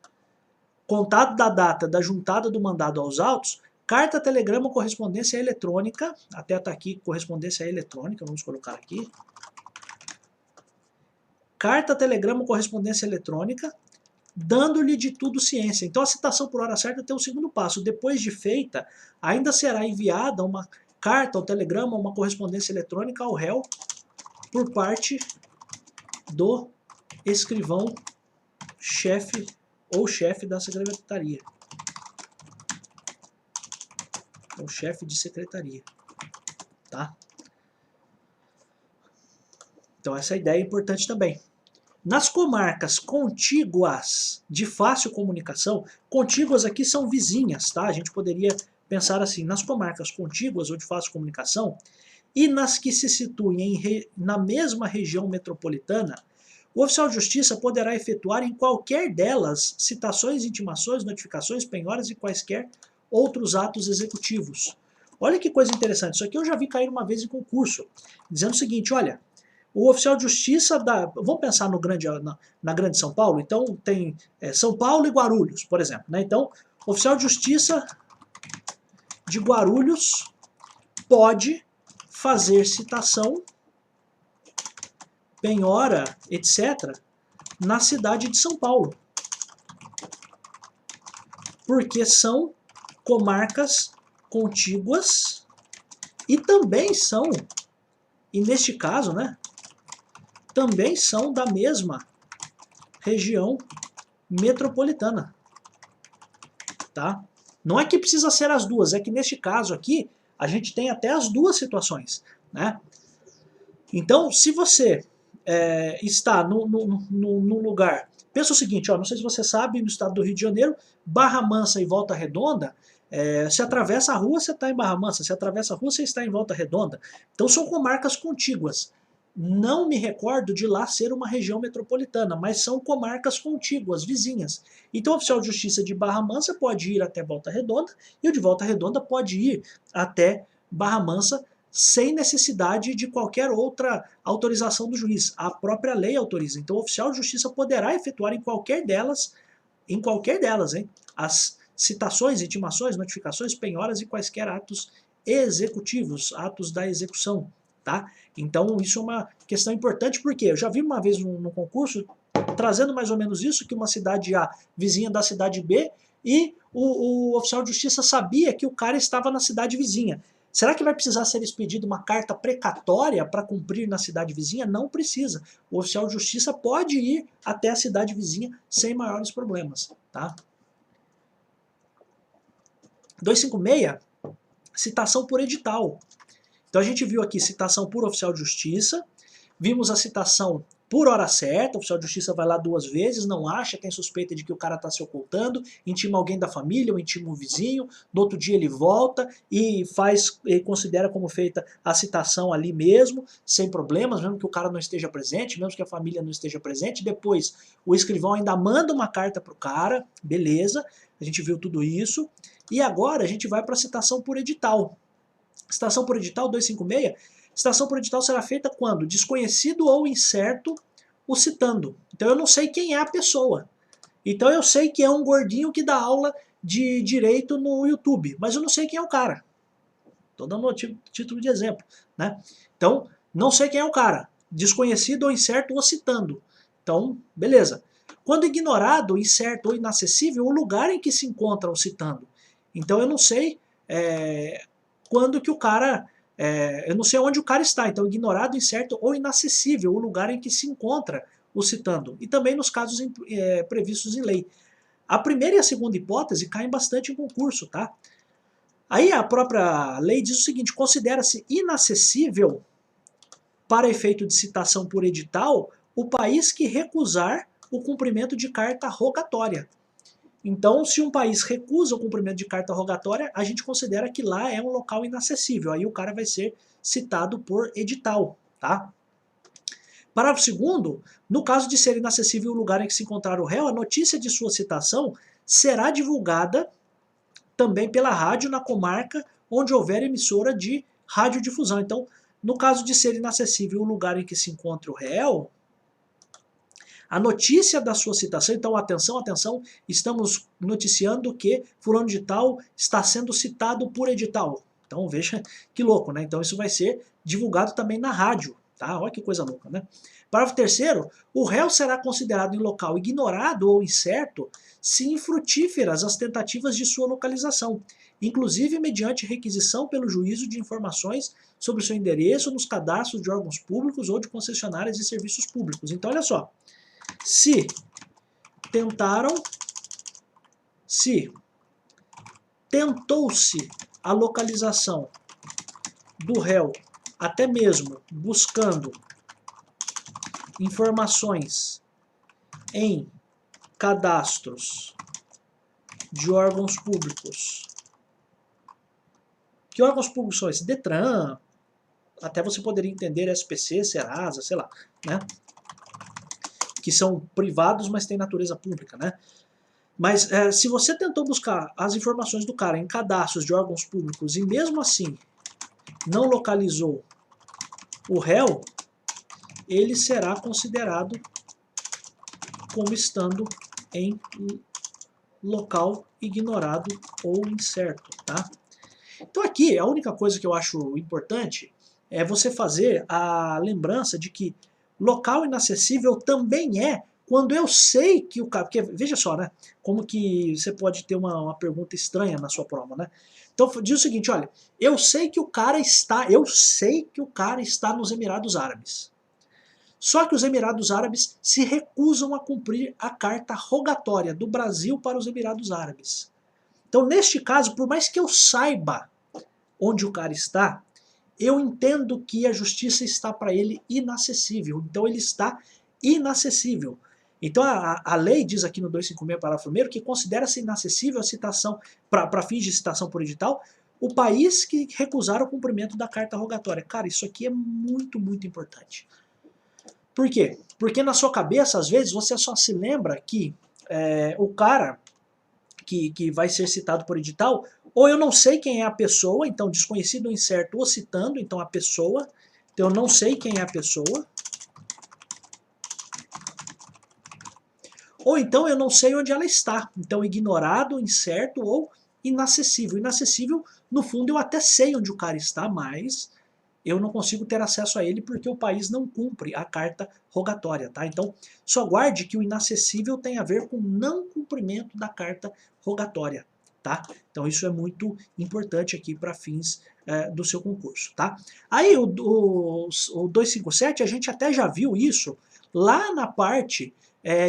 contado da data da juntada do mandado aos autos, carta, telegrama, correspondência eletrônica, até está aqui correspondência eletrônica, vamos colocar aqui, carta, telegrama, correspondência eletrônica, dando-lhe de tudo ciência. Então a citação por hora certa tem o segundo passo. Depois de feita, ainda será enviada uma carta, um telegrama, uma correspondência eletrônica ao réu por parte do escrivão-chefe ou chefe da secretaria. Ou chefe de secretaria. Tá? Então essa ideia é importante também. Nas comarcas contíguas de fácil comunicação, contíguas aqui são vizinhas, tá? A gente poderia pensar assim, nas comarcas contíguas ou de fácil comunicação, e nas que se situem na mesma região metropolitana, o oficial de justiça poderá efetuar em qualquer delas citações, intimações, notificações, penhoras e quaisquer outros atos executivos. Olha que coisa interessante, isso aqui eu já vi cair uma vez em concurso, dizendo o seguinte, olha, o oficial de justiça vamos pensar na Grande São Paulo, então tem São Paulo e Guarulhos, por exemplo. Né? Então, o oficial de justiça de Guarulhos pode fazer citação, penhora, etc., na cidade de São Paulo. Porque são comarcas contíguas e também são, e neste caso, né, também são da mesma região metropolitana. Tá? Não é que precisa ser as duas, é que neste caso aqui, a gente tem até as duas situações. Né? Então, se você está num lugar... Pensa o seguinte, ó, não sei se você sabe, no estado do Rio de Janeiro, Barra Mansa e Volta Redonda, se atravessa a rua, você está em Barra Mansa, se atravessa a rua, você está em Volta Redonda. Então são comarcas contíguas. Não me recordo de lá ser uma região metropolitana, mas são comarcas contíguas, vizinhas. Então o oficial de justiça de Barra Mansa pode ir até Volta Redonda e o de Volta Redonda pode ir até Barra Mansa sem necessidade de qualquer outra autorização do juiz. A própria lei autoriza. Então o oficial de justiça poderá efetuar em qualquer delas, hein, as citações, intimações, notificações, penhoras e quaisquer atos executivos, atos da execução, tá? Então isso é uma questão importante, porque eu já vi uma vez no concurso, trazendo mais ou menos isso, que uma cidade A, vizinha da cidade B, e o oficial de justiça sabia que o cara estava na cidade vizinha. Será que vai precisar ser expedida uma carta precatória para cumprir na cidade vizinha? Não precisa. O oficial de justiça pode ir até a cidade vizinha sem maiores problemas, tá? 256, citação por edital. Então a gente viu aqui citação por oficial de justiça, vimos a citação por hora certa, o oficial de justiça vai lá 2 vezes, não acha, tem suspeita de que o cara está se ocultando, intima alguém da família ou intima um vizinho, no outro dia ele volta e considera como feita a citação ali mesmo, sem problemas, mesmo que o cara não esteja presente, mesmo que a família não esteja presente. Depois o escrivão ainda manda uma carta para o cara, beleza, a gente viu tudo isso. E agora a gente vai para a citação por edital. Citação por edital 256, citação por edital será feita quando desconhecido ou incerto o citando. Então eu não sei quem é a pessoa. Então eu sei que é um gordinho que dá aula de direito no YouTube, mas eu não sei quem é o cara. Estou dando título de exemplo, né? Então, não sei quem é o cara. Desconhecido ou incerto o citando. Então, beleza. Quando ignorado, incerto ou inacessível, o lugar em que se encontra o citando. Então eu não sei quando que o cara... eu não sei onde o cara está. Então, ignorado, incerto ou inacessível, o lugar em que se encontra o citando. E também nos casos previstos em lei. A primeira e a segunda hipótese caem bastante em concurso, tá? Aí a própria lei diz o seguinte: considera-se inacessível, para efeito de citação por edital, o país que recusar o cumprimento de carta rogatória. Então, se um país recusa o cumprimento de carta rogatória, a gente considera que lá é um local inacessível. Aí o cara vai ser citado por edital, tá? Parágrafo 2º, no caso de ser inacessível o lugar em que se encontrar o réu, a notícia de sua citação será divulgada também pela rádio na comarca onde houver emissora de radiodifusão. Então, no caso de ser inacessível o lugar em que se encontra o réu, a notícia da sua citação, então atenção, atenção, estamos noticiando que fulano de tal está sendo citado por edital. Então veja que louco, né? Então isso vai ser divulgado também na rádio, tá? Olha que coisa louca, né? Parágrafo 3º, o réu será considerado em local ignorado ou incerto se infrutíferas as tentativas de sua localização, inclusive mediante requisição pelo juízo de informações sobre o seu endereço nos cadastros de órgãos públicos ou de concessionárias de serviços públicos. Então olha só, se tentou-se a localização do réu, até mesmo buscando informações em cadastros de órgãos públicos. Que órgãos públicos são esses? Detran, até você poderia entender SPC, Serasa, sei lá, né? Que são privados, mas têm natureza pública, né? Mas se você tentou buscar as informações do cara em cadastros de órgãos públicos e mesmo assim não localizou o réu, ele será considerado como estando em local ignorado ou incerto, tá? Então aqui, a única coisa que eu acho importante é você fazer a lembrança de que local inacessível também é quando eu sei que o cara... Porque veja só, né? Como que você pode ter uma pergunta estranha na sua prova, né? Então diz o seguinte, olha, eu sei que o cara está nos Emirados Árabes. Só que os Emirados Árabes se recusam a cumprir a carta rogatória do Brasil para os Emirados Árabes. Então, neste caso, por mais que eu saiba onde o cara está, eu entendo que a justiça está para ele inacessível. Então, ele está inacessível. Então, a lei diz aqui no 256, parágrafo 1º, que considera-se inacessível a citação, para fins de citação por edital, o país que recusar o cumprimento da carta rogatória. Cara, isso aqui é muito, muito importante. Por quê? Porque na sua cabeça, às vezes, você só se lembra que o cara que vai ser citado por edital, ou eu não sei quem é a pessoa, então desconhecido ou incerto, ou citando, então a pessoa, então eu não sei quem é a pessoa, ou então eu não sei onde ela está, então ignorado, incerto ou inacessível. Inacessível, no fundo, eu até sei onde o cara está, mas eu não consigo ter acesso a ele porque o país não cumpre a carta rogatória, tá? Então, só guarde que o inacessível tem a ver com não cumprimento da carta rogatória, tá? Então, isso é muito importante aqui para fins do seu concurso, tá? Aí, o 257, a gente até já viu isso lá na parte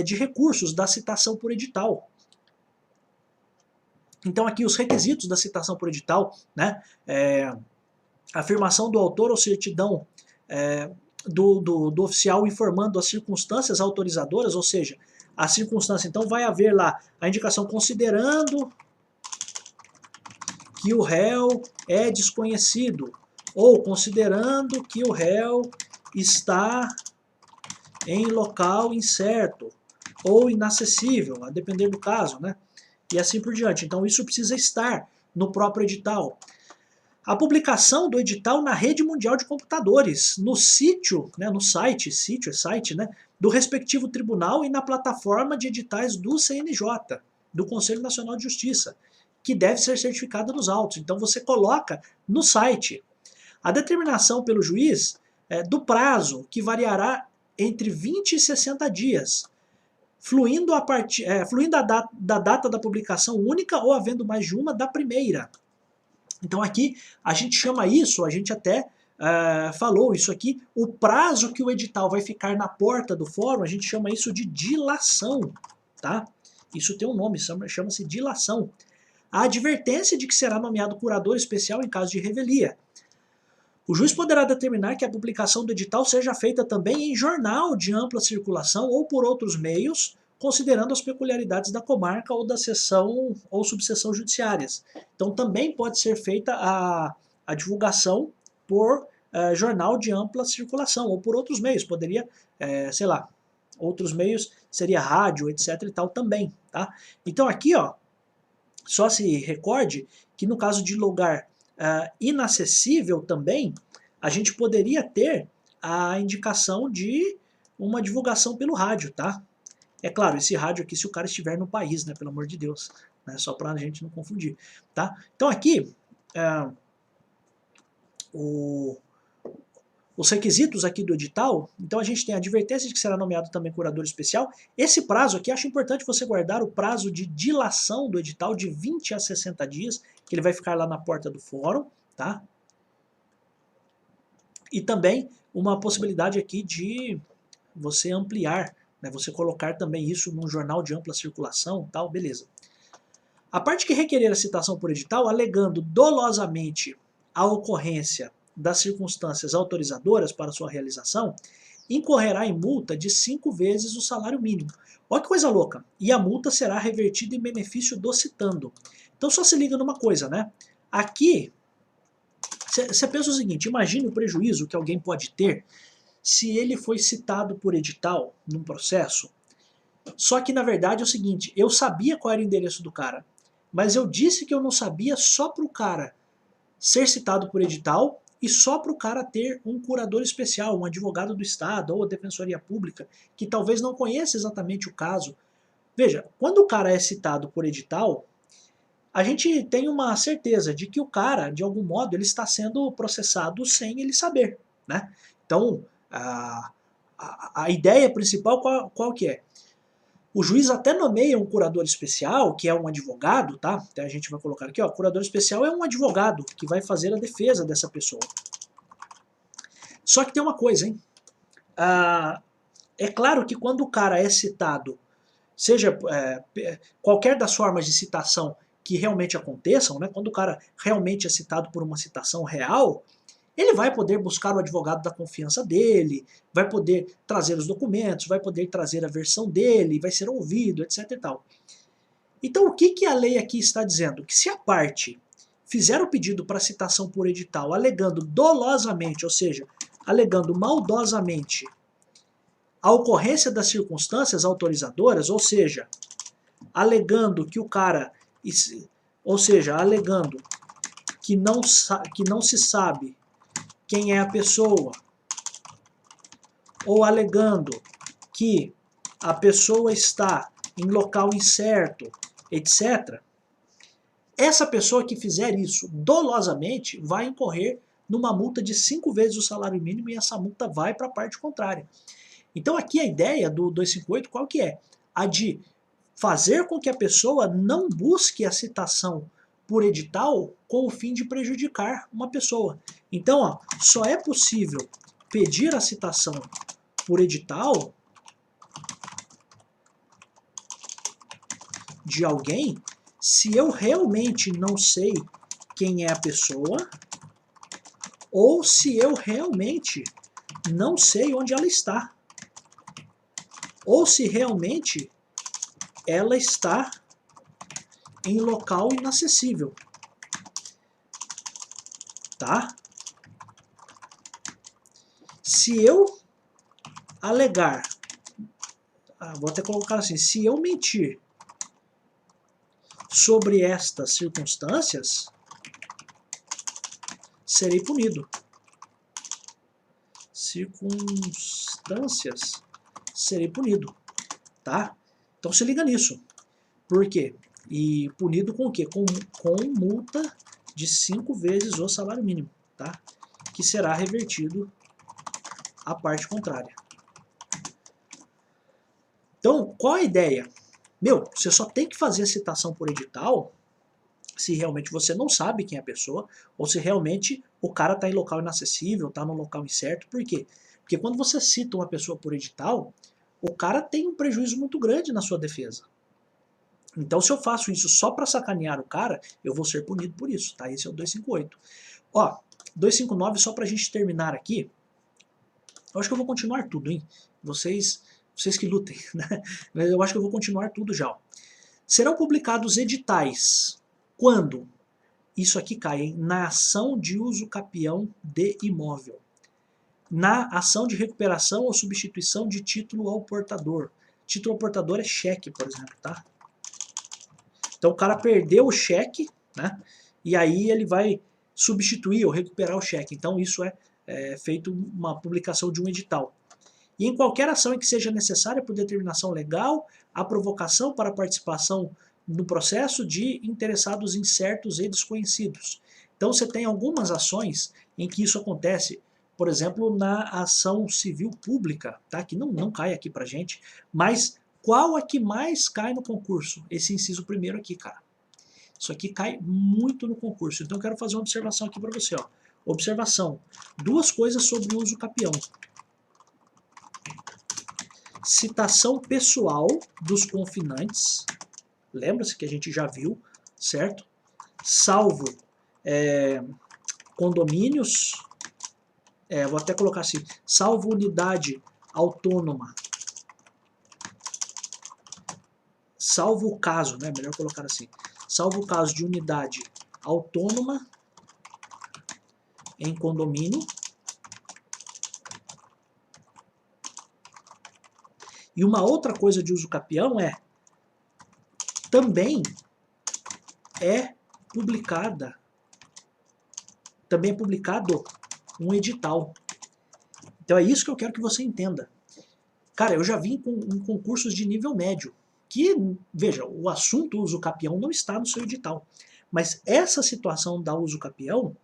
de recursos da citação por edital. Então, aqui os requisitos da citação por edital, né? Afirmação do autor ou certidão do oficial informando as circunstâncias autorizadoras, ou seja, a circunstância. Então vai haver lá a indicação considerando que o réu é desconhecido, ou considerando que o réu está em local incerto, ou inacessível, a depender do caso, né? E assim por diante. Então isso precisa estar no próprio edital. A publicação do edital na rede mundial de computadores, no sítio, né, no site, sítio é site, né, do respectivo tribunal e na plataforma de editais do CNJ, do Conselho Nacional de Justiça, que deve ser certificada nos autos. Então você coloca no site. A determinação pelo juiz do prazo, que variará entre 20 e 60 dias, fluindo da data da publicação única ou havendo mais de uma da primeira. Então aqui a gente chama isso, a gente até falou isso aqui, o prazo que o edital vai ficar na porta do fórum, a gente chama isso de dilação, tá? Isso tem um nome, chama-se dilação. A advertência de que será nomeado curador especial em caso de revelia. O juiz poderá determinar que a publicação do edital seja feita também em jornal de ampla circulação ou por outros meios, considerando as peculiaridades da comarca ou da seção ou subseção judiciárias. Então também pode ser feita a divulgação por jornal de ampla circulação ou por outros meios. Poderia, sei lá, outros meios seria rádio, etc e tal também, tá? Então aqui, ó, só se recorde que no caso de lugar inacessível também, a gente poderia ter a indicação de uma divulgação pelo rádio, tá? É claro, esse rádio aqui se o cara estiver no país, né, pelo amor de Deus, né, só para a gente não confundir, tá? Então aqui, os requisitos aqui do edital, então a gente tem a advertência de que será nomeado também curador especial. Esse prazo aqui, acho importante você guardar o prazo de dilação do edital de 20 a 60 dias, que ele vai ficar lá na porta do fórum, tá? E também uma possibilidade aqui de você ampliar, né, você colocar também isso num jornal de ampla circulação, tal, beleza. A parte que requerer a citação por edital, alegando dolosamente a ocorrência das circunstâncias autorizadoras para sua realização, incorrerá em multa de 5 vezes o salário mínimo. Olha que coisa louca. E a multa será revertida em benefício do citando. Então só se liga numa coisa, né? Aqui, você pensa o seguinte, imagine o prejuízo que alguém pode ter se ele foi citado por edital num processo, só que na verdade é o seguinte, eu sabia qual era o endereço do cara, mas eu disse que eu não sabia só para o cara ser citado por edital e só para o cara ter um curador especial, um advogado do Estado ou a Defensoria Pública, que talvez não conheça exatamente o caso. Veja, quando o cara é citado por edital, a gente tem uma certeza de que o cara, de algum modo, ele está sendo processado sem ele saber, né? Então, a ideia principal qual que é? O juiz até nomeia um curador especial, que é um advogado, tá? Então a gente vai colocar aqui, ó, curador especial é um advogado que vai fazer a defesa dessa pessoa. Só que tem uma coisa, hein? É claro que quando o cara é citado, seja qualquer das formas de citação que realmente aconteçam, né? Quando o cara realmente é citado por uma citação real, ele vai poder buscar o advogado da confiança dele, vai poder trazer os documentos, vai poder trazer a versão dele, vai ser ouvido, etc e tal. Então o que a lei aqui está dizendo? Que se a parte fizer o pedido para citação por edital alegando dolosamente, ou seja, alegando maldosamente a ocorrência das circunstâncias autorizadoras, ou seja, alegando que o cara, alegando que não se sabe quem é a pessoa, ou alegando que a pessoa está em local incerto, etc., essa pessoa que fizer isso dolosamente vai incorrer numa multa de 5 vezes o salário mínimo e essa multa vai para a parte contrária. Então aqui a ideia do 258 qual que é? A de fazer com que a pessoa não busque a citação por edital com o fim de prejudicar uma pessoa. Então, ó, só é possível pedir a citação por edital de alguém se eu realmente não sei quem é a pessoa ou se eu realmente não sei onde ela está. Ou se realmente ela está em local inacessível. Tá? Se eu alegar, vou até colocar assim, se eu mentir sobre estas circunstâncias, serei punido. Circunstâncias, serei punido. Tá? Então se liga nisso. Por quê? E punido com o quê? Com multa de 5 vezes o salário mínimo, tá? Que será revertido à parte contrária. Então, qual a ideia? Você só tem que fazer a citação por edital se realmente você não sabe quem é a pessoa, ou se realmente o cara está em local inacessível, está no local incerto. Por quê? Porque quando você cita uma pessoa por edital, o cara tem um prejuízo muito grande na sua defesa. Então, se eu faço isso só para sacanear o cara, eu vou ser punido por isso, tá? Esse é o 258. Ó, 259, só pra gente terminar aqui, eu acho que eu vou continuar tudo, hein? Vocês que lutem, né? Eu acho que eu vou continuar tudo já. Ó. Serão publicados editais quando? Isso aqui cai, hein? Na ação de uso capião de imóvel. Na ação de recuperação ou substituição de título ao portador. Título ao portador é cheque, por exemplo, tá? Então o cara perdeu o cheque, né? E aí ele vai substituir ou recuperar o cheque. Então isso é feito uma publicação de um edital. E em qualquer ação em que seja necessária por determinação legal, a provocação para a participação no processo de interessados incertos e desconhecidos. Então você tem algumas ações em que isso acontece, por exemplo, na ação civil pública, tá? Que não cai aqui pra gente, mas qual é que mais cai no concurso? Esse inciso primeiro aqui, cara. Isso aqui cai muito no concurso. Então eu quero fazer uma observação aqui para você. Ó. Observação. 2 coisas sobre o uso capião. Citação pessoal dos confinantes. Lembra-se que a gente já viu, certo? Salvo condomínios. Vou até colocar assim. Salvo unidade autônoma. Salvo o caso, né? Melhor colocar assim. Salvo o caso de unidade autônoma em condomínio. E uma outra coisa de uso capião também é publicado um edital. Então é isso que eu quero que você entenda. Cara, eu já vi em concursos de nível médio que, veja, o assunto uso capião não está no seu edital. Mas essa situação da uso capião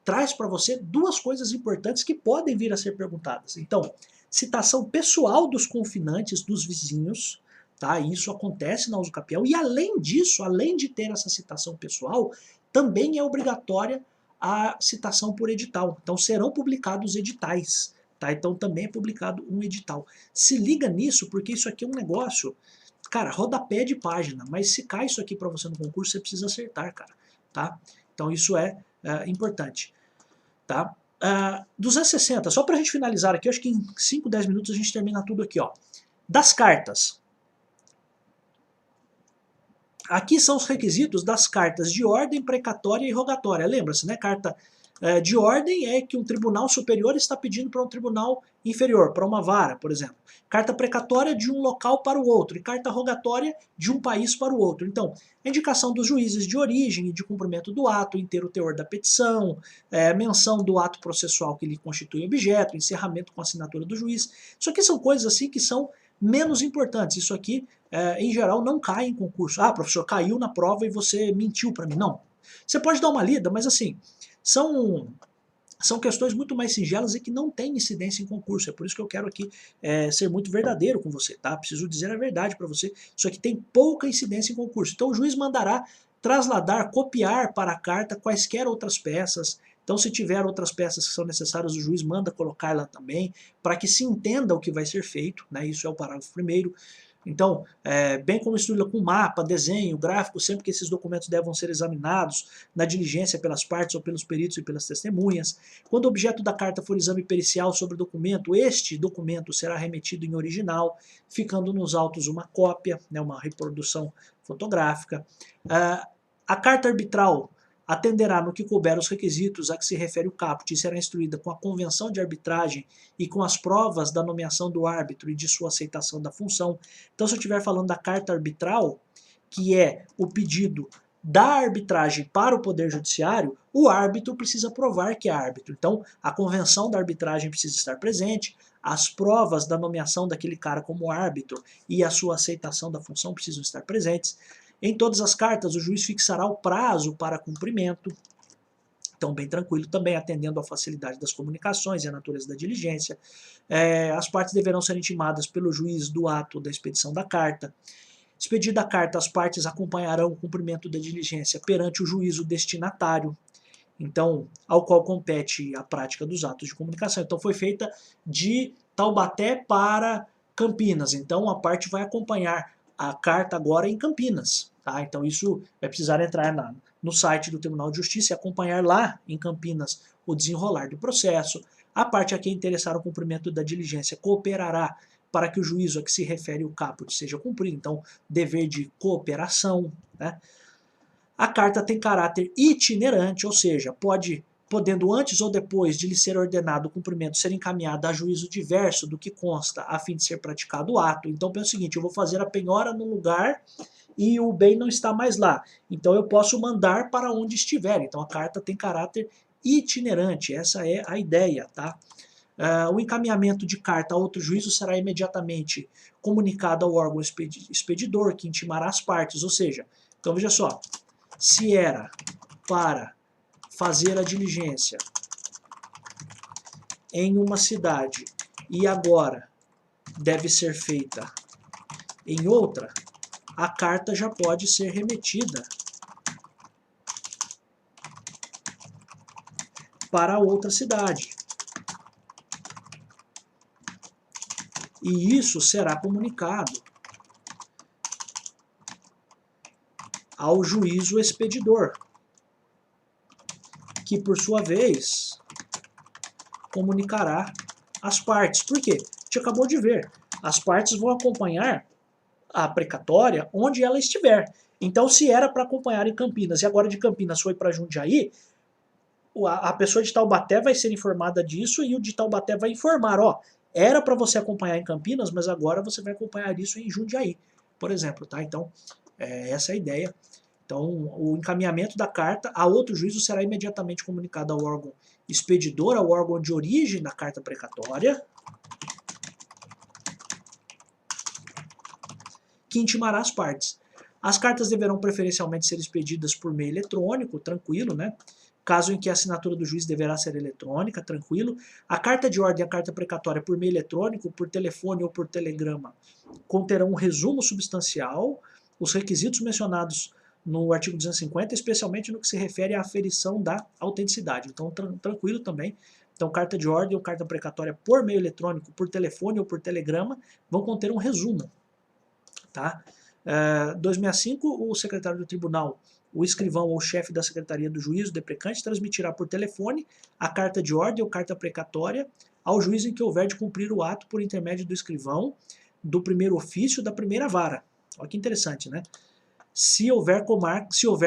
traz para você 2 coisas importantes que podem vir a ser perguntadas. Então, citação pessoal dos confinantes, dos vizinhos, tá? Isso acontece na uso capião. E além disso, além de ter essa citação pessoal, também é obrigatória a citação por edital. Então serão publicados editais, tá? Então também é publicado um edital. Se liga nisso, porque isso aqui é um negócio, cara, rodapé de página, mas se cai isso aqui para você no concurso, você precisa acertar, cara, tá? Então isso é importante, tá? 260, só para a gente finalizar aqui, eu acho que em 5, 10 minutos a gente termina tudo aqui, ó. Das cartas. Aqui são os requisitos das cartas de ordem, precatória e rogatória. Lembra-se, né? Carta de ordem é que um tribunal superior está pedindo para um tribunal inferior, para uma vara, por exemplo. Carta precatória de um local para o outro e carta rogatória de um país para o outro. Então, a indicação dos juízes de origem e de cumprimento do ato, inteiro teor da petição, menção do ato processual que lhe constitui objeto, encerramento com assinatura do juiz. Isso aqui são coisas assim que são menos importantes. Isso aqui, em geral, não cai em concurso. Ah, professor, caiu na prova e você mentiu para mim. Não. Você pode dar uma lida, mas assim, são questões muito mais singelas e que não têm incidência em concurso. É por isso que eu quero aqui ser muito verdadeiro com você, tá? Preciso dizer a verdade para você. Isso aqui tem pouca incidência em concurso. Então o juiz mandará trasladar, copiar para a carta quaisquer outras peças. Então se tiver outras peças que são necessárias, o juiz manda colocar lá também, para que se entenda o que vai ser feito, né? Isso é o parágrafo 1º. Então, bem como instrui-la com mapa, desenho, gráfico, sempre que esses documentos devam ser examinados na diligência pelas partes ou pelos peritos e pelas testemunhas. Quando o objeto da carta for exame pericial sobre o documento, este documento será remetido em original, ficando nos autos uma cópia, né, uma reprodução fotográfica. A carta arbitral atenderá no que couber os requisitos a que se refere o caput e será instruída com a convenção de arbitragem e com as provas da nomeação do árbitro e de sua aceitação da função. Então, se eu estiver falando da carta arbitral, que é o pedido da arbitragem para o Poder Judiciário, o árbitro precisa provar que é árbitro. Então, a convenção da arbitragem precisa estar presente, as provas da nomeação daquele cara como árbitro e a sua aceitação da função precisam estar presentes. Em todas as cartas, o juiz fixará o prazo para cumprimento. Então, bem tranquilo também, atendendo à facilidade das comunicações e à natureza da diligência. As partes deverão ser intimadas pelo juiz do ato da expedição da carta. Expedida a carta, as partes acompanharão o cumprimento da diligência perante o juízo destinatário, então, ao qual compete a prática dos atos de comunicação. Então, foi feita de Taubaté para Campinas. Então, a parte vai acompanhar a carta agora em Campinas. Tá? Então, isso vai precisar entrar no site do Tribunal de Justiça e acompanhar lá em Campinas o desenrolar do processo. A parte a quem interessar o cumprimento da diligência cooperará para que o juízo a que se refere o caput seja cumprido. Então, dever de cooperação, né? A carta tem caráter itinerante, ou seja, podendo antes ou depois de lhe ser ordenado o cumprimento ser encaminhada a juízo diverso do que consta a fim de ser praticado o ato. Então pensa o seguinte, eu vou fazer a penhora no lugar e o bem não está mais lá. Então eu posso mandar para onde estiver. Então a carta tem caráter itinerante, essa é a ideia, tá? O encaminhamento de carta a outro juízo será imediatamente comunicado ao órgão expedidor, que intimará as partes, ou seja, então veja só, se era para fazer a diligência em uma cidade e agora deve ser feita em outra, a carta já pode ser remetida para outra cidade. E isso será comunicado ao juízo expedidor, que por sua vez comunicará as partes. Por quê? A gente acabou de ver, as partes vão acompanhar a precatória onde ela estiver. Então, se era para acompanhar em Campinas e agora de Campinas foi para Jundiaí, a pessoa de Taubaté vai ser informada disso e o de Taubaté vai informar, ó, era para você acompanhar em Campinas, mas agora você vai acompanhar isso em Jundiaí, por exemplo, tá? Então, essa é a ideia. Então, o encaminhamento da carta a outro juízo será imediatamente comunicado ao órgão expedidor, ao órgão de origem da carta precatória, que intimará as partes. As cartas deverão preferencialmente ser expedidas por meio eletrônico, tranquilo, né? Caso em que a assinatura do juiz deverá ser eletrônica, tranquilo. A carta de ordem e a carta precatória por meio eletrônico, por telefone ou por telegrama, conterão um resumo substancial, os requisitos mencionados no artigo 250, especialmente no que se refere à aferição da autenticidade. Então, tranquilo também. Então, carta de ordem ou carta precatória por meio eletrônico, por telefone ou por telegrama, vão conter um resumo. Tá? 265, o secretário do tribunal, o escrivão ou chefe da secretaria do juízo deprecante transmitirá por telefone a carta de ordem ou carta precatória ao juiz em que houver de cumprir o ato por intermédio do escrivão do primeiro ofício da primeira vara. Olha que interessante, né? se houver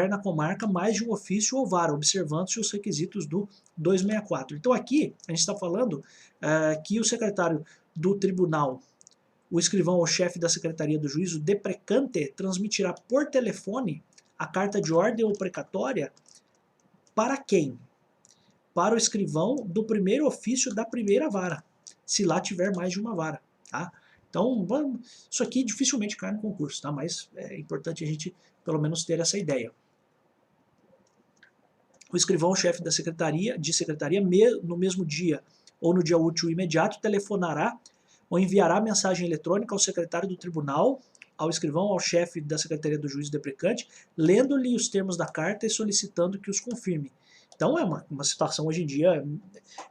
na comarca mais de um ofício ou vara, observando-se os requisitos do 264. Então aqui a gente está falando que o secretário do tribunal, o escrivão ou chefe da secretaria do juízo deprecante transmitirá por telefone a carta de ordem ou precatória para quem? Para o escrivão do primeiro ofício da primeira vara, se lá tiver mais de uma vara, tá? Então, isso aqui dificilmente cai no concurso, tá? Mas é importante a gente, pelo menos, ter essa ideia. O escrivão-chefe da secretaria, no mesmo dia ou no dia útil imediato, telefonará ou enviará mensagem eletrônica ao secretário do tribunal, ao escrivão, ao chefe da secretaria do juízo deprecante, lendo-lhe os termos da carta e solicitando que os confirme. Então é uma situação hoje em dia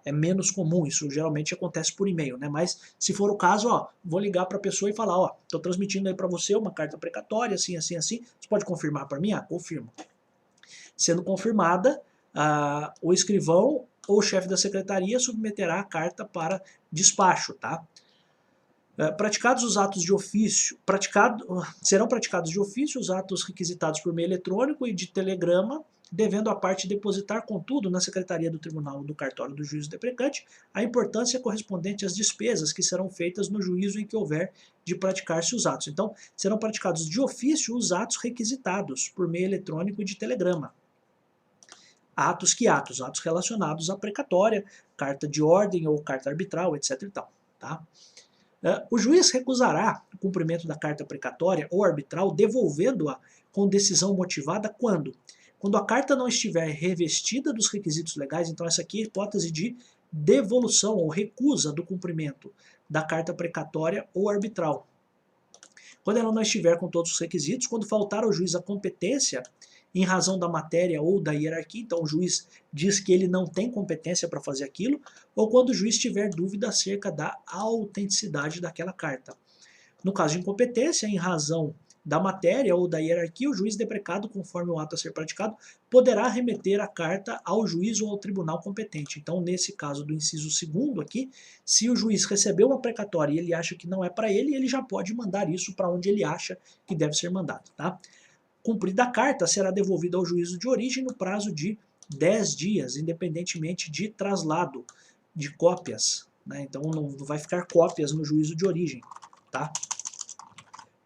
é menos comum, isso geralmente acontece por e-mail, né? Mas se for o caso, ó, vou ligar para a pessoa e falar, ó, estou transmitindo aí para você uma carta precatória, assim, assim, assim, você pode confirmar para mim? Ah, confirmo. Sendo confirmada, o escrivão ou o chefe da secretaria submeterá a carta para despacho, tá? Praticados os atos de ofício, serão praticados de ofício os atos requisitados por meio eletrônico e de telegrama, devendo a parte depositar, contudo, na secretaria do tribunal do cartório do juízo deprecante, a importância correspondente às despesas que serão feitas no juízo em que houver de praticar-se os atos. Então, serão praticados de ofício os atos requisitados por meio eletrônico e de telegrama. Atos relacionados à precatória, carta de ordem ou carta arbitral, etc. e tal, tá? O juiz recusará o cumprimento da carta precatória ou arbitral, devolvendo-a com decisão motivada quando? Quando a carta não estiver revestida dos requisitos legais. Então essa aqui é a hipótese de devolução ou recusa do cumprimento da carta precatória ou arbitral. Quando ela não estiver com todos os requisitos, quando faltar ao juiz a competência em razão da matéria ou da hierarquia, então o juiz diz que ele não tem competência para fazer aquilo, ou quando o juiz tiver dúvida acerca da autenticidade daquela carta. No caso de incompetência, em razão da matéria ou da hierarquia, o juiz deprecado, conforme o ato a ser praticado, poderá remeter a carta ao juiz ou ao tribunal competente. Então, nesse caso do inciso 2º aqui, se o juiz recebeu uma precatória e ele acha que não é para ele, ele já pode mandar isso para onde ele acha que deve ser mandado, tá? Cumprida a carta, será devolvida ao juízo de origem no prazo de 10 dias, independentemente de traslado de cópias, né? Então não vai ficar cópias no juízo de origem, tá?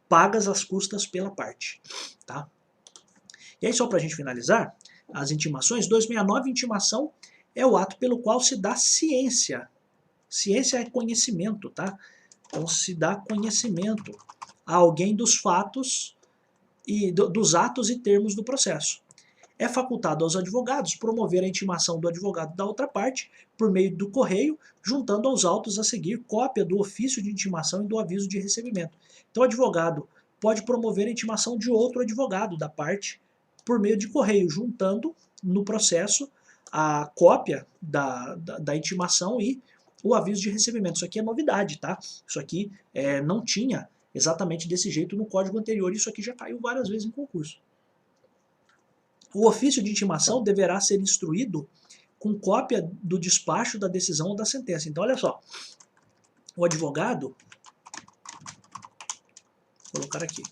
Pagas as custas pela parte, tá? E aí, só para a gente finalizar, as intimações, 269, intimação é o ato pelo qual se dá ciência. Ciência é conhecimento, tá? Então se dá conhecimento a alguém dos fatos e dos atos e termos do processo. É facultado aos advogados promover a intimação do advogado da outra parte por meio do correio, juntando aos autos a seguir cópia do ofício de intimação e do aviso de recebimento. Então o advogado pode promover a intimação de outro advogado da parte por meio de correio, juntando no processo a cópia da intimação e o aviso de recebimento. Isso aqui é novidade, tá? Isso aqui não tinha exatamente desse jeito no código anterior. Isso aqui já caiu várias vezes em concurso. O ofício de intimação deverá ser instruído com cópia do despacho da decisão ou da sentença. Então, olha só. O advogado... Vou colocar aqui.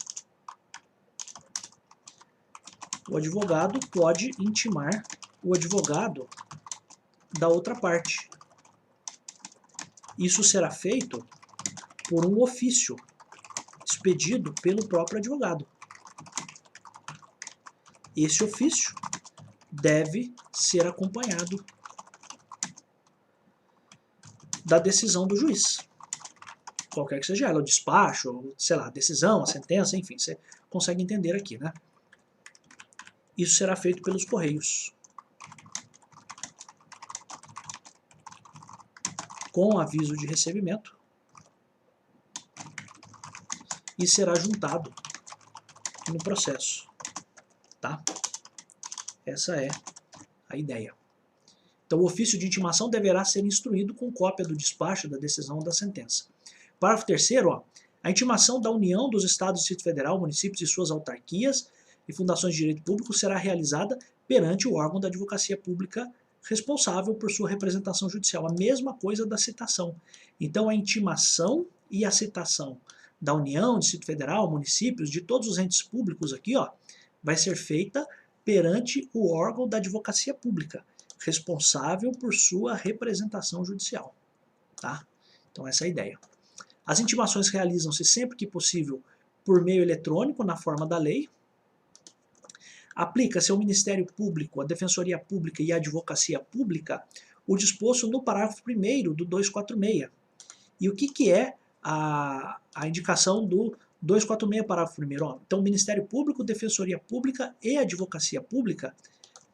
O advogado pode intimar o advogado da outra parte. Isso será feito por um ofício expedido pelo próprio advogado. Esse ofício deve ser acompanhado da decisão do juiz. Qualquer que seja ela, o despacho, sei lá, a decisão, a sentença, enfim, você consegue entender aqui, né? Isso será feito pelos correios. Com aviso de recebimento. E será juntado no processo, tá? Essa é a ideia. Então, o ofício de intimação deverá ser instruído com cópia do despacho, da decisão ou da sentença. Parágrafo 3º, ó, a intimação da União, dos Estados, Distrito Federal, municípios e suas autarquias e fundações de direito público será realizada perante o órgão da advocacia pública responsável por sua representação judicial. A mesma coisa da citação. Então, a intimação e a citação da União, Distrito Federal, municípios, de todos os entes públicos aqui, ó, vai ser feita perante o órgão da advocacia pública, responsável por sua representação judicial. Tá? Então essa é a ideia. As intimações realizam-se sempre que possível por meio eletrônico, na forma da lei. Aplica-se ao Ministério Público, à Defensoria Pública e à Advocacia Pública o disposto no parágrafo 1º do 246. E o que é a indicação do 246, parágrafo 1º? Então, o Ministério Público, Defensoria Pública e Advocacia Pública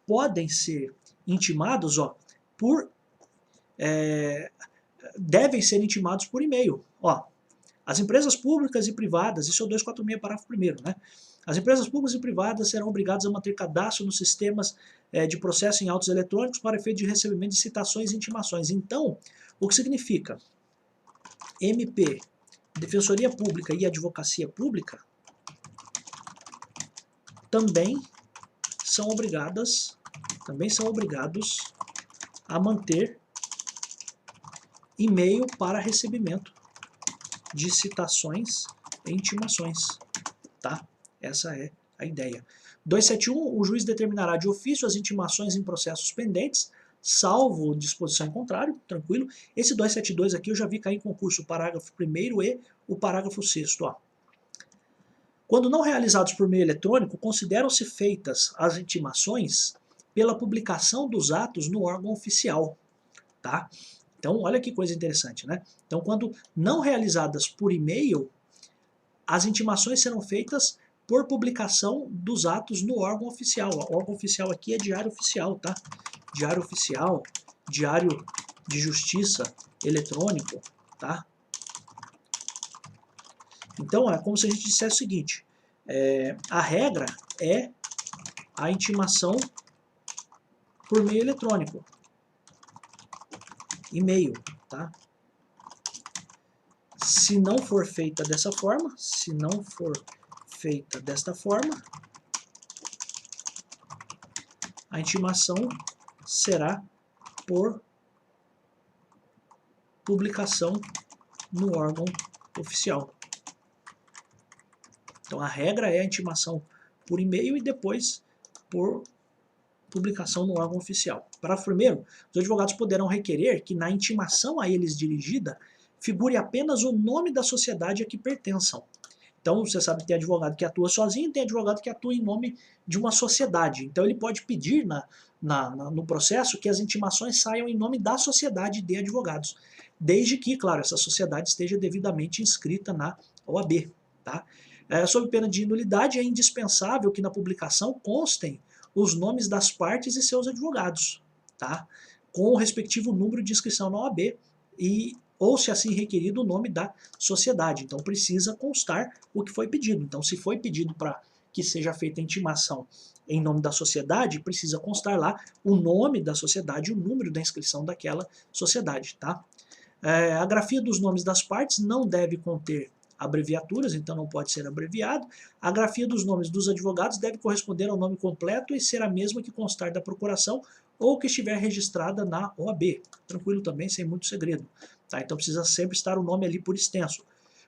podem ser intimados, ó, devem ser intimados por e-mail. Ó, as empresas públicas e privadas, isso é o 246, parágrafo 1º, né? As empresas públicas e privadas serão obrigadas a manter cadastro nos sistemas de processo em autos eletrônicos para efeito de recebimento de citações e intimações. Então, o que significa? MP, Defensoria Pública e Advocacia Pública também são obrigados a manter e-mail para recebimento de citações e intimações, tá? Essa é a ideia. 271, o juiz determinará de ofício as intimações em processos pendentes, salvo disposição em contrário, tranquilo. Esse 272 aqui eu já vi cair em concurso o parágrafo 1º e o parágrafo 6º, ó. Quando não realizados por meio eletrônico, consideram-se feitas as intimações pela publicação dos atos no órgão oficial, tá? Então, olha que coisa interessante, né? Então, quando não realizadas por e-mail, as intimações serão feitas por publicação dos atos no órgão oficial. O órgão oficial aqui é Diário Oficial, tá? Diário Oficial, Diário de Justiça eletrônico, tá? Então, é como se a gente dissesse o seguinte, a regra é a intimação por meio eletrônico, e-mail, tá? Se não for feita dessa forma, a intimação será por publicação no órgão oficial. Então a regra é a intimação por e-mail e depois por publicação no órgão oficial. Parágrafo 1º, os advogados poderão requerer que na intimação a eles dirigida figure apenas o nome da sociedade a que pertençam. Então você sabe que tem advogado que atua sozinho e tem advogado que atua em nome de uma sociedade. Então ele pode pedir no processo que as intimações saiam em nome da sociedade de advogados, desde que, claro, essa sociedade esteja devidamente inscrita na OAB. Tá? Sob pena de nulidade, é indispensável que na publicação constem os nomes das partes e seus advogados, tá? Com o respectivo número de inscrição na OAB ou, se assim requerido, o nome da sociedade. Então precisa constar o que foi pedido. Então, se foi pedido para que seja feita a intimação em nome da sociedade, precisa constar lá o nome da sociedade e o número da inscrição daquela sociedade, tá? A grafia dos nomes das partes não deve conter abreviaturas, então não pode ser abreviado. A grafia dos nomes dos advogados deve corresponder ao nome completo e ser a mesma que constar da procuração ou que estiver registrada na OAB. Tranquilo também, sem muito segredo. Tá? Então precisa sempre estar o nome ali por extenso.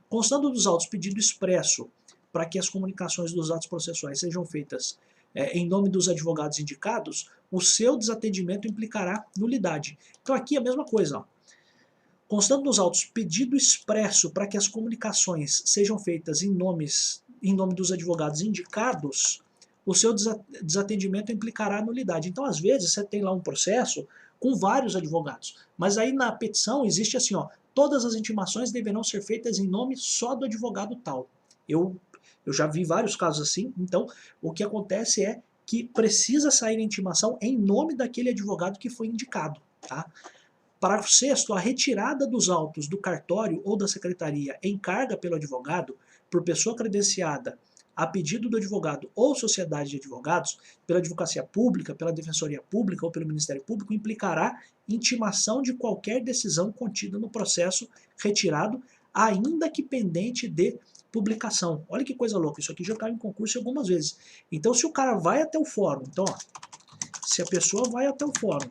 Constando dos autos pedido expresso para que as comunicações dos atos processuais sejam feitas em nome dos advogados indicados, o seu desatendimento implicará nulidade. Então aqui é a mesma coisa, ó. Constando nos autos pedido expresso para que as comunicações sejam feitas em nome dos advogados indicados, o seu desatendimento implicará nulidade. Então, às vezes, você tem lá um processo com vários advogados, mas aí na petição existe assim, ó, todas as intimações deverão ser feitas em nome só do advogado tal. Eu já vi vários casos assim, então o que acontece é que precisa sair a intimação em nome daquele advogado que foi indicado, tá? Parágrafo 6º, a retirada dos autos do cartório ou da secretaria em carga pelo advogado, por pessoa credenciada, a pedido do advogado ou sociedade de advogados, pela advocacia pública, pela defensoria pública ou pelo Ministério Público, implicará intimação de qualquer decisão contida no processo retirado, ainda que pendente de publicação. Olha que coisa louca, isso aqui já caiu em concurso algumas vezes. Então, se o cara vai até o fórum, então, ó, se a pessoa vai até o fórum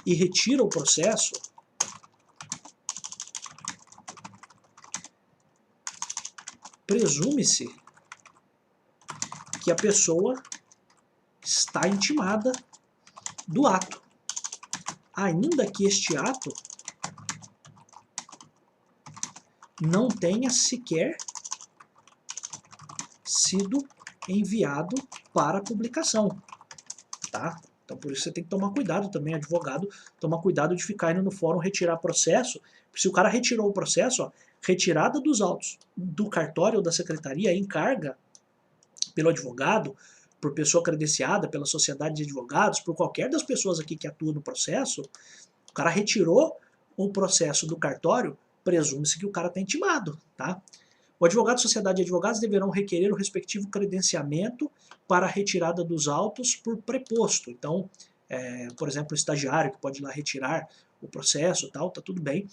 e retira o processo, presume-se que a pessoa está intimada do ato, ainda que este ato não tenha sequer sido enviado para publicação, tá? Então por isso você tem que tomar cuidado também, advogado, tomar cuidado de ficar indo no fórum retirar processo, porque se o cara retirou o processo, ó, retirada dos autos do cartório ou da secretaria em carga pelo advogado, por pessoa credenciada, pela sociedade de advogados, por qualquer das pessoas aqui que atuam no processo, o cara retirou o processo do cartório, presume-se que o cara está intimado, tá? O advogado, sociedade de advogados deverão requerer o respectivo credenciamento para a retirada dos autos por preposto. Então, por exemplo, o estagiário que pode ir lá retirar o processo, tal, tá tudo bem.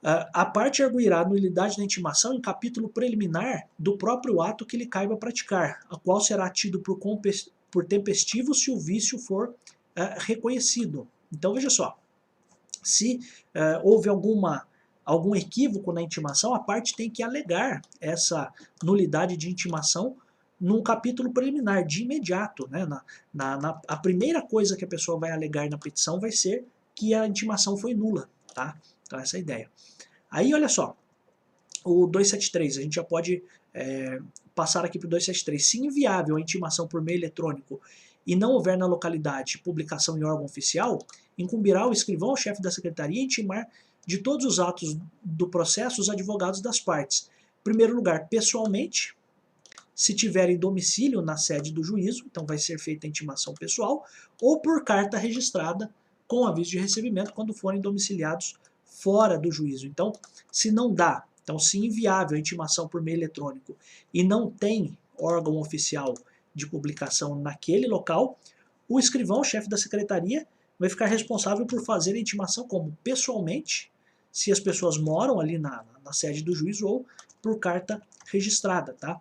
A parte arguirá nulidade da intimação em capítulo preliminar do próprio ato que lhe caiba praticar, a qual será tido por tempestivo se o vício for reconhecido. Então, veja só, se houve algum equívoco na intimação, a parte tem que alegar essa nulidade de intimação num capítulo preliminar, de imediato. Né? A primeira coisa que a pessoa vai alegar na petição vai ser que a intimação foi nula. Tá? Então essa é a ideia. Aí olha só, o 273, a gente já pode passar aqui para o 273. Se inviável a intimação por meio eletrônico e não houver na localidade publicação em órgão oficial, incumbirá o escrivão ou chefe da secretaria intimar de todos os atos do processo os advogados das partes. Em primeiro lugar, pessoalmente, se tiverem domicílio na sede do juízo, então vai ser feita a intimação pessoal, ou por carta registrada com aviso de recebimento quando forem domiciliados fora do juízo. Então, se não dá, então se inviável a intimação por meio eletrônico e não tem órgão oficial de publicação naquele local, o escrivão, chefe da secretaria, vai ficar responsável por fazer a intimação como pessoalmente, se as pessoas moram ali na sede do juízo, ou por carta registrada, tá?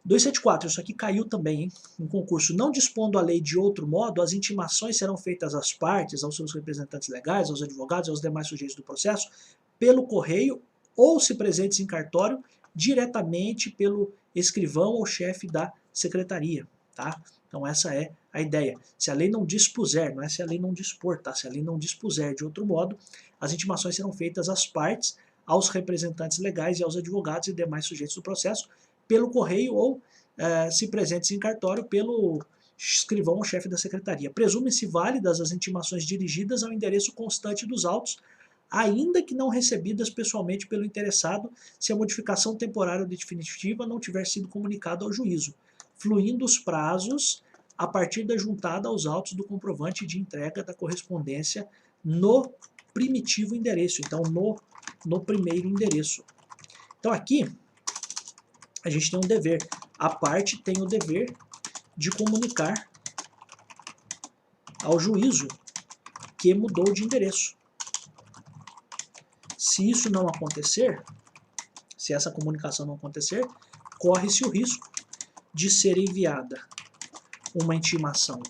274, isso aqui caiu também, hein, em concurso. Não dispondo a lei de outro modo, as intimações serão feitas às partes, aos seus representantes legais, aos advogados e aos demais sujeitos do processo, pelo correio ou, se presentes em cartório, diretamente pelo escrivão ou chefe da secretaria, tá? Então essa é a ideia. Se a lei não dispuser, não é se a lei não dispor, tá? Se a lei não dispuser de outro modo, as intimações serão feitas às partes, aos representantes legais e aos advogados e demais sujeitos do processo, pelo correio ou, se presentes em cartório, pelo escrivão ou chefe da secretaria. Presume-se válidas as intimações dirigidas ao endereço constante dos autos, ainda que não recebidas pessoalmente pelo interessado, se a modificação temporária ou definitiva não tiver sido comunicada ao juízo, fluindo os prazos a partir da juntada aos autos do comprovante de entrega da correspondência no primitivo endereço, então no primeiro endereço. Então aqui a gente tem um dever, a parte tem o dever de comunicar ao juízo que mudou de endereço. Se isso não acontecer, se essa comunicação não acontecer, corre-se o risco de ser enviada uma intimação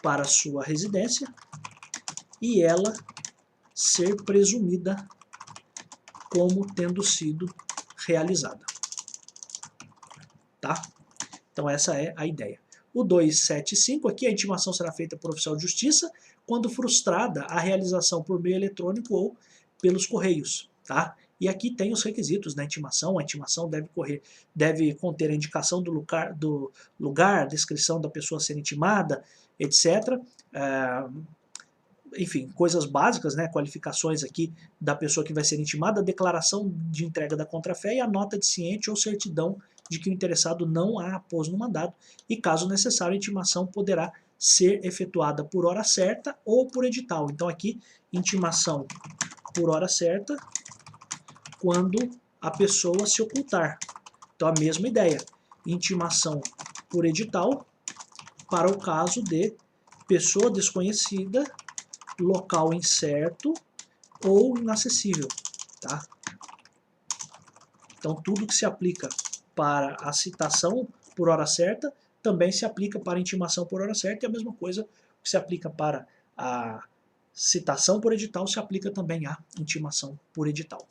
para a sua residência e ela ser presumida como tendo sido realizada. Tá? Então essa é a ideia. O 275, aqui a intimação será feita por oficial de justiça quando frustrada a realização por meio eletrônico ou pelos correios. Tá? E aqui tem os requisitos da intimação. A intimação deve conter a indicação do lugar, descrição da pessoa a ser intimada, etc. Enfim, coisas básicas, né? Qualificações aqui da pessoa que vai ser intimada, a declaração de entrega da contrafé e a nota de ciente ou certidão de que o interessado não a apôs no mandado, e caso necessário a intimação poderá ser efetuada por hora certa ou por edital. Então aqui, intimação por hora certa, quando a pessoa se ocultar. Então a mesma ideia, intimação por edital para o caso de pessoa desconhecida, local incerto ou inacessível. Tá? Então tudo que se aplica para a citação por hora certa também se aplica para a intimação por hora certa, e a mesma coisa que se aplica para a citação por edital se aplica também à intimação por edital.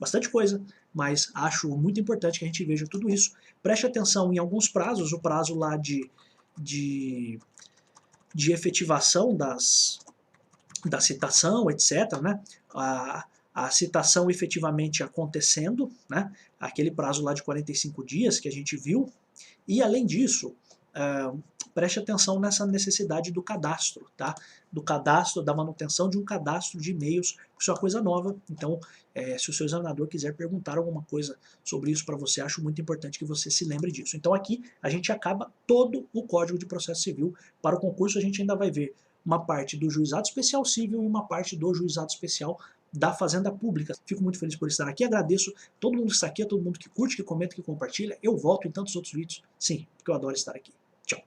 bastante coisa, mas acho muito importante que a gente veja tudo isso. Preste atenção em alguns prazos, o prazo lá de efetivação da citação, etc., né? A citação efetivamente acontecendo, né? Aquele prazo lá de 45 dias que a gente viu, e além disso, preste atenção nessa necessidade do cadastro, tá? Do cadastro, da manutenção de um cadastro de e-mails, isso é uma coisa nova, então se o seu examinador quiser perguntar alguma coisa sobre isso para você, acho muito importante que você se lembre disso. Então aqui a gente acaba todo o Código de Processo Civil. Para o concurso a gente ainda vai ver uma parte do Juizado Especial Civil e uma parte do Juizado Especial da Fazenda Pública. Fico muito feliz por estar aqui, agradeço todo mundo que está aqui, a todo mundo que curte, que comenta, que compartilha. Eu volto em tantos outros vídeos, sim, porque eu adoro estar aqui.